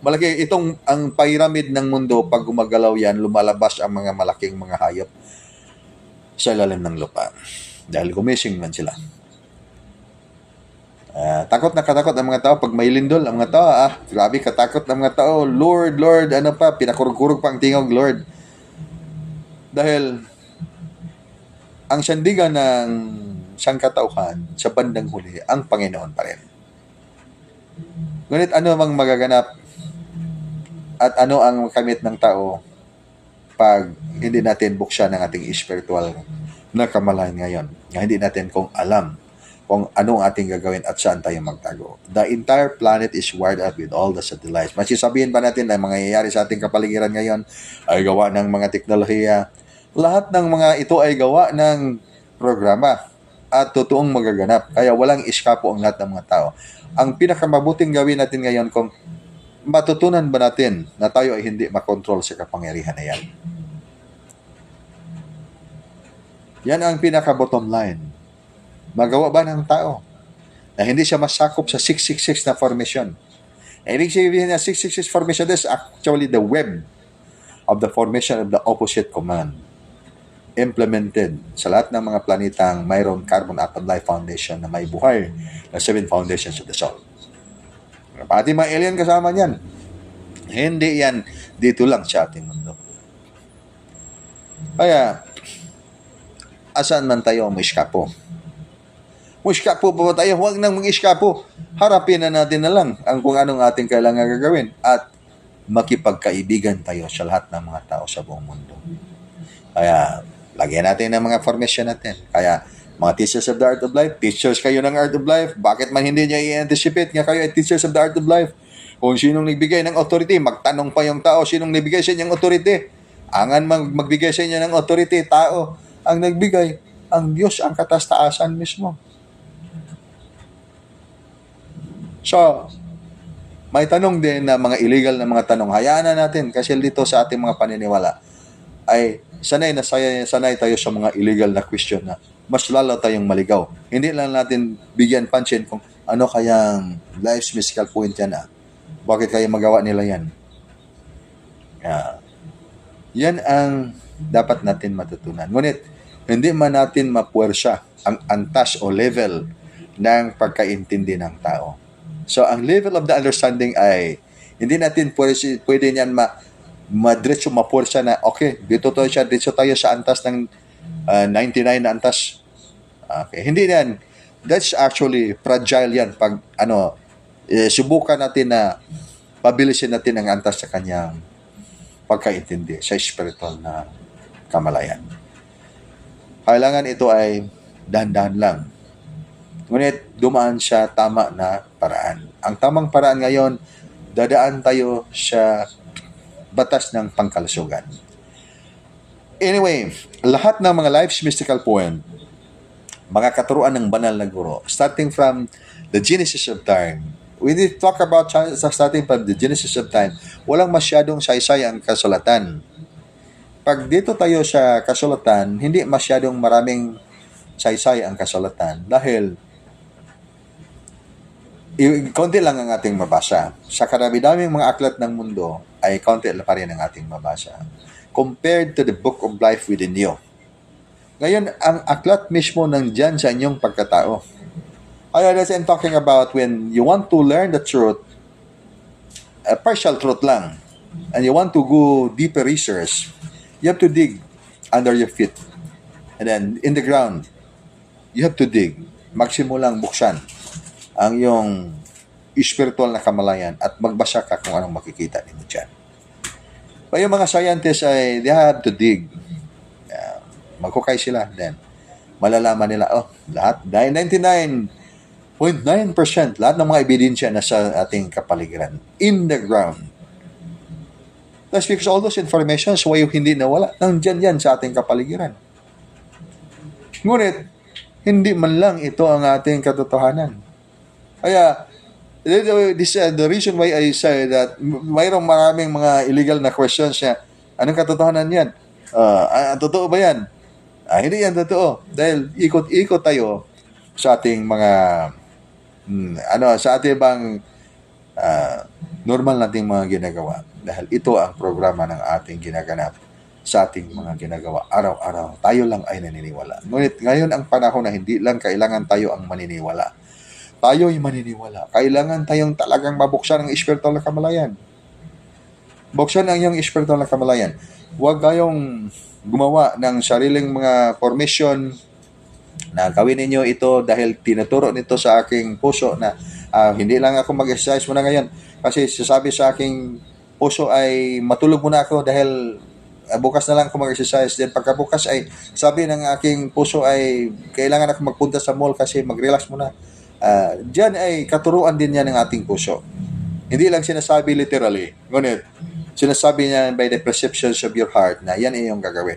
malaki, itong ang pyramid ng mundo, pag gumagalaw yan, lumalabas ang mga malaking mga hayop sa ilalim ng lupa. Dahil gumising man sila. Takot na katakot ang mga tao pag may lindol. Ang mga tao, grabe katakot ng mga tao. Lord, ano pa, pinakurog-kurog pa ang tingog, Lord. Dahil ang sandigan ng sangkatauhan sa bandang huli, ang Panginoon pa rin. Ngunit ano mang magaganap at ano ang kamit ng tao pag hindi natin buksan ang ating spiritual na kamalayan ngayon. Hindi natin kung alam kung anong ating gagawin at saan tayo magtago. The entire planet is wired up with all the satellites. Masisabihin ba natin na mangyayari sa ating kapaligiran ngayon ay gawa ng mga teknolohiya? Lahat ng mga ito ay gawa ng programa at totoong magaganap. Kaya walang iskapo ang lahat ng mga tao. Ang pinakamabuting gawin natin ngayon kung matutunan ba natin na tayo ay hindi makontrol sa kapangyarihan na yan. Yan ang pinaka-bottom line. Magawa ba ng tao na hindi siya masakop sa 666 na formation? Ibig sabihin na 666 formation is actually the web of the formation of the opposite command implemented sa lahat ng mga planetang mayroong carbon atom life foundation na may buhay na 7 foundations of the soul. Pati mga alien kasama niyan. Hindi yan dito lang sa ating mundo. Kaya, asan man tayo mag-iskapo? Mag-iskapo pa ba tayo? Huwag nang mag-iskapo. Harapin na natin na lang ang kung anong ating kailangan gagawin at makipagkaibigan tayo sa lahat ng mga tao sa buong mundo. Kaya, lagyan natin ng mga formation natin. Kaya, mga teachers of the art of life, teachers kayo ng art of life, bakit man hindi niya i-anticipate nga kayo ay teachers of the art of life? Kung sinong nagbigay ng authority, magtanong pa yung tao, sinong nagbigay sa inyong authority? Angan magbigay sa inyo ng authority, tao. Ang nagbigay, ang Diyos, ang katastaasan mismo. So, may tanong din na mga illegal na mga tanong. Hayaan na natin kasi dito sa ating mga paniniwala ay sanay tayo sa mga illegal na question na mas lalo tayong maligaw. Hindi lang natin bigyan pansin kung ano kayang life's mystical point yan. Bakit kaya magawa nila yan? Yan ang dapat natin matutunan. Ngunit, hindi man natin mapuwersa ang antas o level ng pagkaintindi ng tao. So, ang level of the understanding ay hindi natin pwede niyan madiretso mapuwersa na, okay, dito tayo sa antas ng 99 na antas. Okay, hindi yan. That's actually fragile yan. Pag, subukan natin na pabilisin natin ang antas sa kanyang pagkaintindi sa spiritual na kamalayan. Kailangan ito ay dahan-dahan lang. Ngunit dumaan siya tama na paraan. Ang tamang paraan ngayon, dadaan tayo sa batas ng pangkalusugan. Anyway, lahat ng mga life's mystical poem, mga katuruan ng banal na guro, starting from the Genesis of time, we did talk about starting from the Genesis of time, walang masyadong saysay ang kasulatan. Pag dito tayo sa kasulatan, hindi masyadong maraming saysay ang kasulatan dahil konti lang ang ating mabasa. Sa karami-daming mga aklat ng mundo, ay konti lang pa rin ang ating mabasa. Compared to the book of life within you. Ngayon, ang aklat mismo nandyan sa inyong pagkatao. Kaya that's I'm talking about when you want to learn the truth, a partial truth lang, and you want to go deeper research, you have to dig under your feet. And then, in the ground, you have to dig. Magsimulang buksan ang iyong spiritual na kamalayan at magbasa ka kung anong makikita ninyo dyan. Pero yung mga scientists ay, they have to dig. Magkukay sila. Then, malalaman nila, lahat, dahil 99.9%, lahat ng mga ebidensya na sa ating kapaligiran, in the ground. That's because all those informations, why hindi nawala, nandyan yan sa ating kapaligiran. Ngunit, hindi man lang ito ang ating katotohanan. Kaya, this the reason why I say that mayroong maraming mga illegal na questions niya. Anong katotohanan yan? Totoo ba yan? Hindi yan totoo. Dahil ikot-ikot tayo sa ating mga sa ating bang normal nating mga ginagawa. Dahil ito ang programa ng ating ginaganap sa ating mga ginagawa araw-araw. Tayo lang ay naniniwala. Ngunit ngayon ang panahon na hindi lang kailangan tayo ang maniniwala. Tayo'y maniniwala. Kailangan tayong talagang mabuksan ang spiritual na kamalayan. Buksan ang iyong spiritual na kamalayan. Huwag kayong gumawa ng sariling mga formation na gawin ninyo ito dahil tinuturo nito sa aking puso na hindi lang ako mag-exercise muna ngayon. Kasi sasabi sa aking puso ay matulog muna ako dahil bukas na lang ako mag-exercise. Then pagkabukas ay sabi ng aking puso ay kailangan ako magpunta sa mall kasi mag-relax muna. Diyan ay katuruan din yan ng ating puso. Hindi lang sinasabi literally, ngunit sinasabi niya by the perceptions of your heart na yan ay yung gagawin.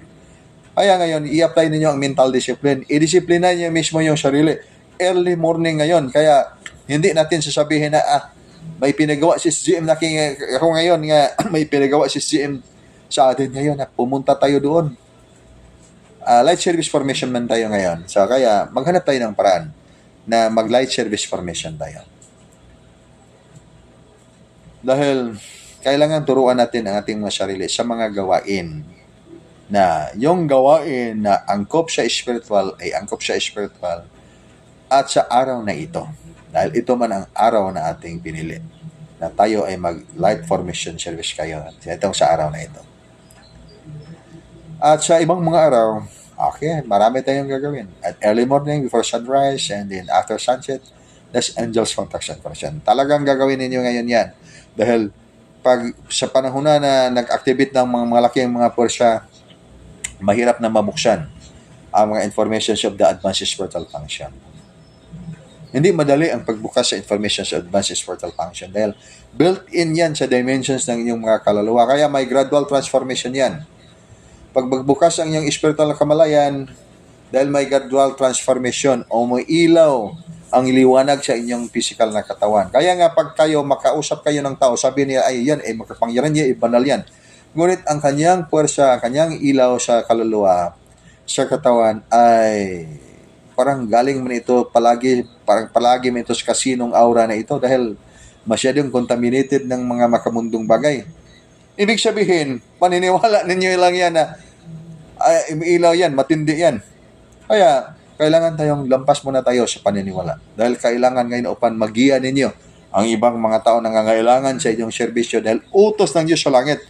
Kaya ngayon, i-apply ninyo ang mental discipline. I-disiplina niyo mismo yung sarili. Early morning ngayon, kaya hindi natin sasabihin na may pinagawa si GM na ako ngayon nga may pinagawa si GM sa atin ngayon na pumunta tayo doon. Light service formation man tayo ngayon. So kaya maghanap tayo ng paraan na mag-light service formation tayo. Dahil kailangan turuan natin ang ating mga sarili sa mga gawain na yung gawain na angkop sa spiritual ay angkop sa spiritual at sa araw na ito. Dahil ito man ang araw na ating pinili na tayo ay mag-light formation service kayo itong sa araw na ito. At sa ibang mga araw, okay, marami tayong gagawin. At early morning, before sunrise, and then after sunset, that's Angels Contact Conversion. Talagang gagawin ninyo ngayon yan. Dahil pag sa panahon na nag-activate ng mga malaking mga puwersa, mahirap na mabuksan ang mga informations of the advanced spiritual function. Hindi madali ang pagbukas sa informations of advanced spiritual function dahil built-in yan sa dimensions ng inyong mga kaluluwa. Kaya may gradual transformation yan. Pag magbukas ang iyong spiritual na kamalayan, dahil may gradual transformation o may ilaw ang liwanag sa inyong physical na katawan. Kaya nga pag kayo, makausap kayo ng tao, sabi niya, ay yan, ay makapangyarihan niya, banal yan. Ngunit ang kanyang puwersa, kanyang ilaw sa kaluluwa, sa katawan, ay parang galing man ito parang palagi man ito sa kasinong aura na ito dahil masyadong contaminated ng mga makamundong bagay. Ibig sabihin, paniniwala ninyo lang yan na ilaw yan, matindi yan. Kaya, kailangan tayong lampas muna tayo sa paniniwala. Dahil kailangan ngayon upang magiya ninyo ang ibang mga tao na nangangailangan sa inyong serbisyo dahil utos ng Diyos sa langit.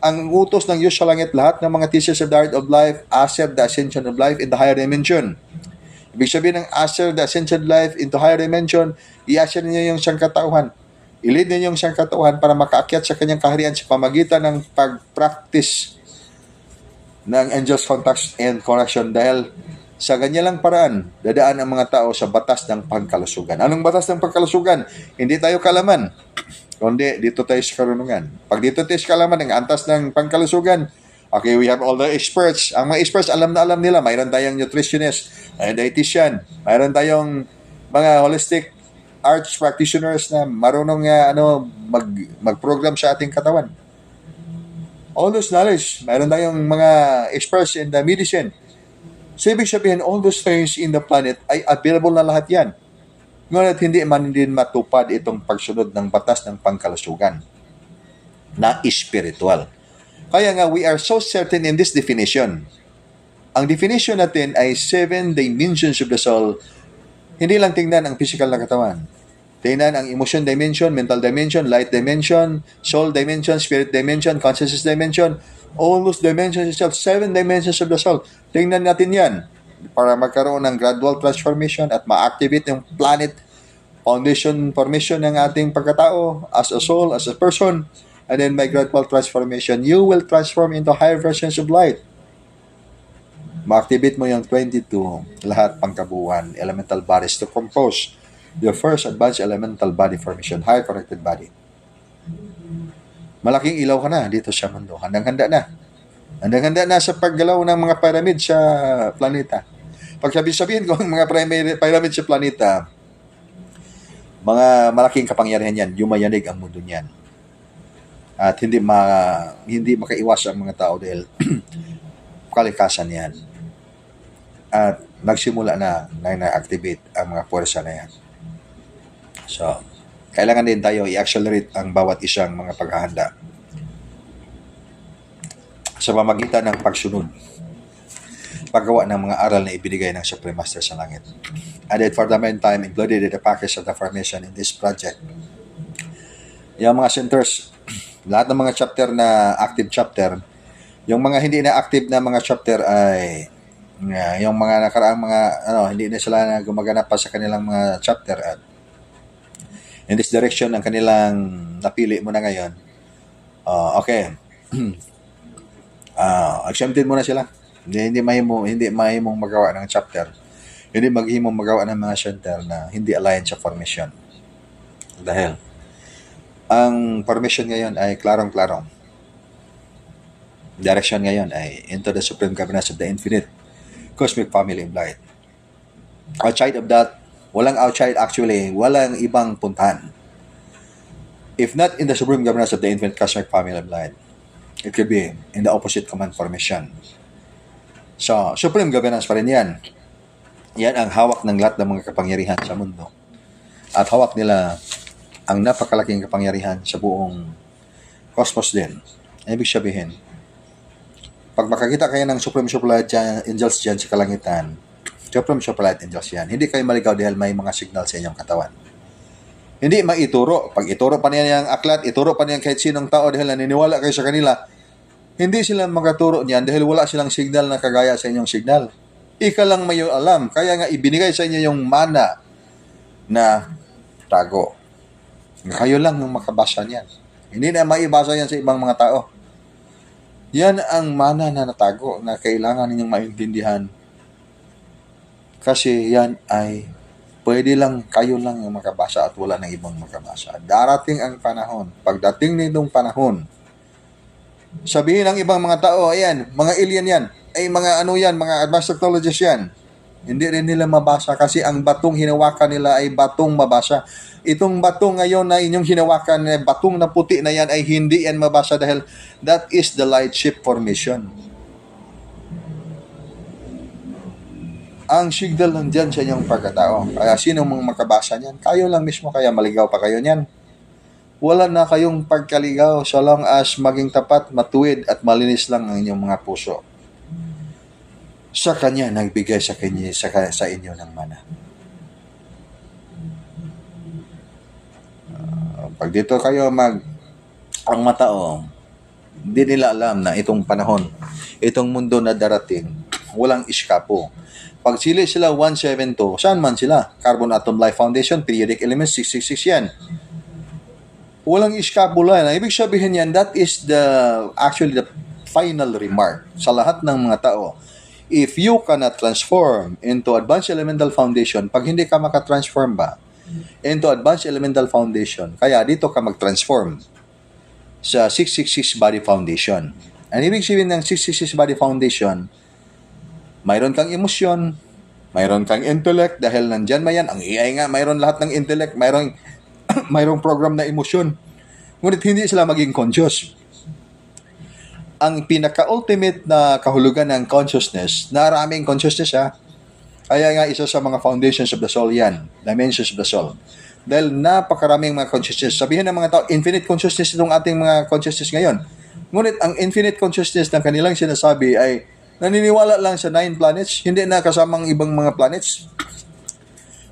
Ang utos ng Diyos sa langit, lahat ng mga teachers of the art of life, usher the ascension of life in the higher dimension. Ibig sabihin ng usher the ascension of life into higher dimension, i-usher ninyo yung sangkatauhan. I-lead ninyo yung sangkatauhan para makaakyat sa kanyang kaharian sa pamagitan ng pag-practice ng angels contacts and connection dahil sa ganyan lang paraan, dadaan ang mga tao sa batas ng pagkalusugan. Anong batas ng pagkalusugan? Hindi tayo kalaman, kundi dito tayo sa karunungan. Pag dito tayo sa kalaman, ang antas ng pangkalusugan, okay, we have all the experts. Ang mga experts, alam na alam nila. Mayroon tayong nutritionist, dietitian, mayroon tayong mga holistic arts practitioners na marunong mag-program sa ating katawan. All those knowledge, mayroon tayong mga experts in the medicine. So, ibig sabihin, all those things in the planet ay available na lahat yan. Ngunit hindi man din matupad itong pagsunod ng batas ng pangkalusugan na spiritual. Kaya nga, we are so certain in this definition. Ang definition natin ay 7 dimensions of the soul. Hindi lang tingnan ang physical na katawan. Tingnan ang emotion dimension, mental dimension, light dimension, soul dimension, spirit dimension, consciousness dimension. All those dimensions itself, 7 dimensions of the soul. Tingnan natin yan para magkaroon ng gradual transformation at ma-activate yung planet foundation formation ng ating pagkatao as a soul, as a person. And then by gradual transformation, you will transform into higher versions of light. Ma-activate mo yung 22, lahat pangkabuuan, elemental bodies to compose your first advanced elemental body formation, higher connected body. Malaking ilaw ka na dito sa mundo. Handang-handa na. Handang-handa na sa paggalaw ng mga pyramid sa planeta. Pag sabihin ko ang mga pyramid sa planeta, mga malaking kapangyarihan yan, yumayanig ang mundo niyan. At hindi makaiwas ang mga tao dahil kalikasan yan. At nagsimula na na-activate ang mga puwersa na yan. So, kailangan din tayo i-accelerate ang bawat isang mga paghahanda sa pamagitan ng pagsunod, paggawa ng mga aral na ibinigay ng Supreme Master sa langit. And then for the meantime, included in the package of the formation in this project, yung mga centers, lahat ng mga chapter na active chapter, yung mga hindi na active na mga chapter ay yung mga nakaraang mga hindi na sila na gumaganap pa sa kanilang mga chapter at in this direction ang kanilang napili mo na ngayon. Okay. Exempted mo na sila. Hindi mahimong magawa ng chapter. Hindi maghimong magawa ng mga center na hindi aligned sa formation. Dahil ang formation ngayon ay klarong-klarong. Direction ngayon ay into the supreme governance of the infinite cosmic family of light. Outside of that, walang outside actually, walang ibang puntahan. If not in the supreme governance of the infinite cosmic family of light, it could be in the opposite command formation. So, supreme governance pa rin yan. Yan ang hawak ng lahat ng mga kapangyarihan sa mundo. At hawak nila ang napakalaking kapangyarihan sa buong cosmos din. Ibig sabihin, pag makakita kayo ng supreme superlight angels dyan sa kalangitan, supreme superlight angels yan, hindi kayo maligaw dahil may mga signal sa inyong katawan. Hindi maituro. Pag ituro pa niya yung aklat, ituro pa niya kahit sinong tao dahil naniniwala kayo sa kanila, hindi sila makaturo niyan dahil wala silang signal na kagaya sa inyong signal. Ika lang may alam. Kaya nga ibinigay sa inyo yung mana na tago. Kayo lang yung makabasa niyan. Hindi na maibasa yan sa ibang mga tao. Yan ang mana na natago na kailangan ninyong maintindihan. Kasi yan ay pwede lang, kayo lang yung makabasa at wala ng ibang makabasa. Darating ang panahon. Pagdating nitong panahon, sabihin ng ibang mga tao, ayan, mga alien yan, ay mga mga advanced technologies yan. Hindi rin nila mabasa kasi ang batong hinawakan nila ay batong mabasa. Itong batong ngayon na inyong hinawakan, batong na puti na yan ay hindi yan mabasa dahil that is the light ship formation. Ang signal lang dyan sa inyong pagkatao. Kaya sino mong makabasa niyan? Kayo lang mismo, kaya maligaw pa kayo niyan. wala na kayong pagkaligaw so long as maging tapat, matuwid at malinis lang ang inyong mga puso. Sa Kanya nagbigay sa inyo ng mana. Pag dito kayo ang matao, hindi nila alam na itong panahon, itong mundo na darating, walang iskapo. Pag sila 172, saan man sila? Carbon Atom Life Foundation, Periodic Elements 666 yan. Walang iskapula yan. Ibig sabihin yan, that is actually the final remark sa lahat ng mga tao. If you cannot transform into Advanced Elemental Foundation, pag hindi ka makatransform ba into Advanced Elemental Foundation, kaya dito ka mag-transform sa 666 Body Foundation. Ang ibig sabihin ng 666 Body Foundation, mayroon kang emosyon, mayroon kang intellect, dahil nandyan yan, ang AI nga, mayroon lahat ng intellect, mayroong program na emosyon. Ngunit hindi sila maging conscious. Ang pinaka-ultimate na kahulugan ng consciousness, naraming consciousness kaya nga isa sa mga foundations of the soul yan, dimensions of the soul. Dahil napakaraming mga consciousness. Sabihin ng mga tao, infinite consciousness itong ating mga consciousness ngayon. Ngunit ang infinite consciousness ng kanilang sinasabi ay naniniwala lang sa 9 planets, hindi na kasamang ibang mga planets.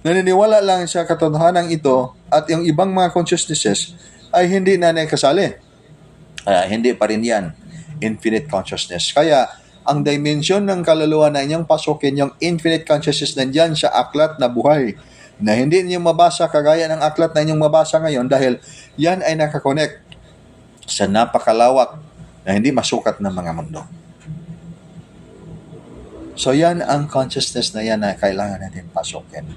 Naniniwala lang sa katotohanan ito at yung ibang mga consciousnesses ay hindi na nakasali. Hindi pa rin yan infinite consciousness. Kaya ang dimension ng kaluluwa na inyong pasukin, yung infinite consciousness nandyan sa aklat na buhay na hindi niyo mabasa kagaya ng aklat na inyong mabasa ngayon dahil yan ay nakakonect sa napakalawak na hindi masukat ng mga mundo. So yan ang consciousness na yan na kailangan natin pasukin.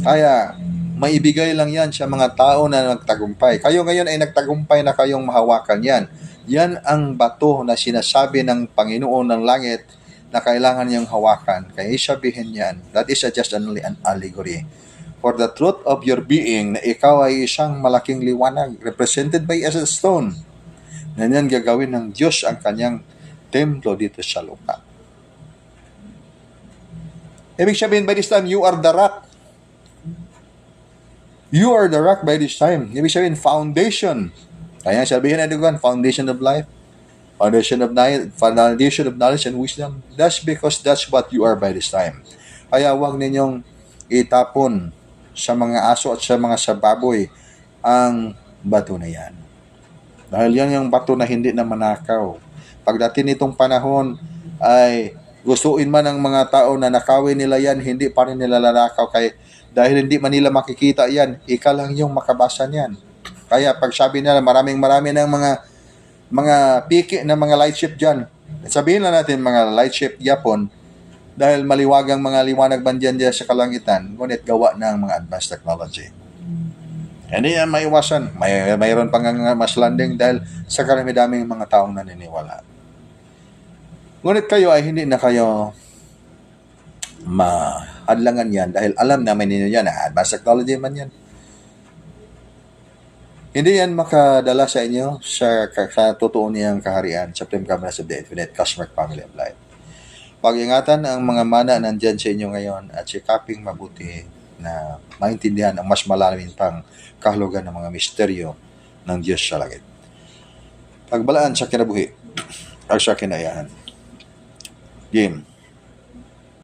Kaya maibigay lang yan sa mga tao na nagtagumpay. Kayo ngayon ay nagtagumpay na kayong mahawakan yan. Yan ang bato na sinasabi ng Panginoon ng langit na kailangan niyong hawakan. Kaya sabihin yan, that is just only an allegory. For the truth of your being, na ikaw ay isang malaking liwanag, represented by a stone, na yan gagawin ng Diyos ang kanyang templo dito sa lupa. Ibig sabihin, by this time, you are the rock. You are the rock by this time. Ibig sabihin, foundation. Kaya sabihin na dugan, foundation of life, foundation of knowledge and wisdom. That's because that's what you are by this time. Kaya huwag ninyong itapon sa mga aso at sa mga sababoy ang bato na yan. Dahil yan yung bato na hindi na manakaw. Pagdating nitong panahon ay gustuin man ng mga tao na nakawin nila yan, hindi pa rin nila lalakaw dahil hindi man nila makikita yan, ika lang yung makabasa niyan. Kaya pag sabi nila marami ng mga piki na mga light ship dyan, sabihin na natin mga light ship Japon dahil maliwagang mga liwanag man dyan sa kalangitan, ngunit gawa ng mga advanced technology. Hindi yan maiwasan. Mayroon pang mas landing dahil sa karami-daming mga taong naniniwala. Ngunit kayo ay hindi na kayo mahadlangan yan dahil alam naman ninyo yan na advanced technology man yan. Hindi yan makadala sa inyo sa totoo niyang kaharian, Supreme Cabinet of the Infinite Cosmic Family of Light. Pag-ingatan ang mga mana nandyan sa inyo ngayon at sikaping mabuti na maintindihan ang mas malalim pang kahulugan ng mga misteryo ng Diyos sa langit. Pagbalaan sa kinabuhi at sa kinayahan. Game.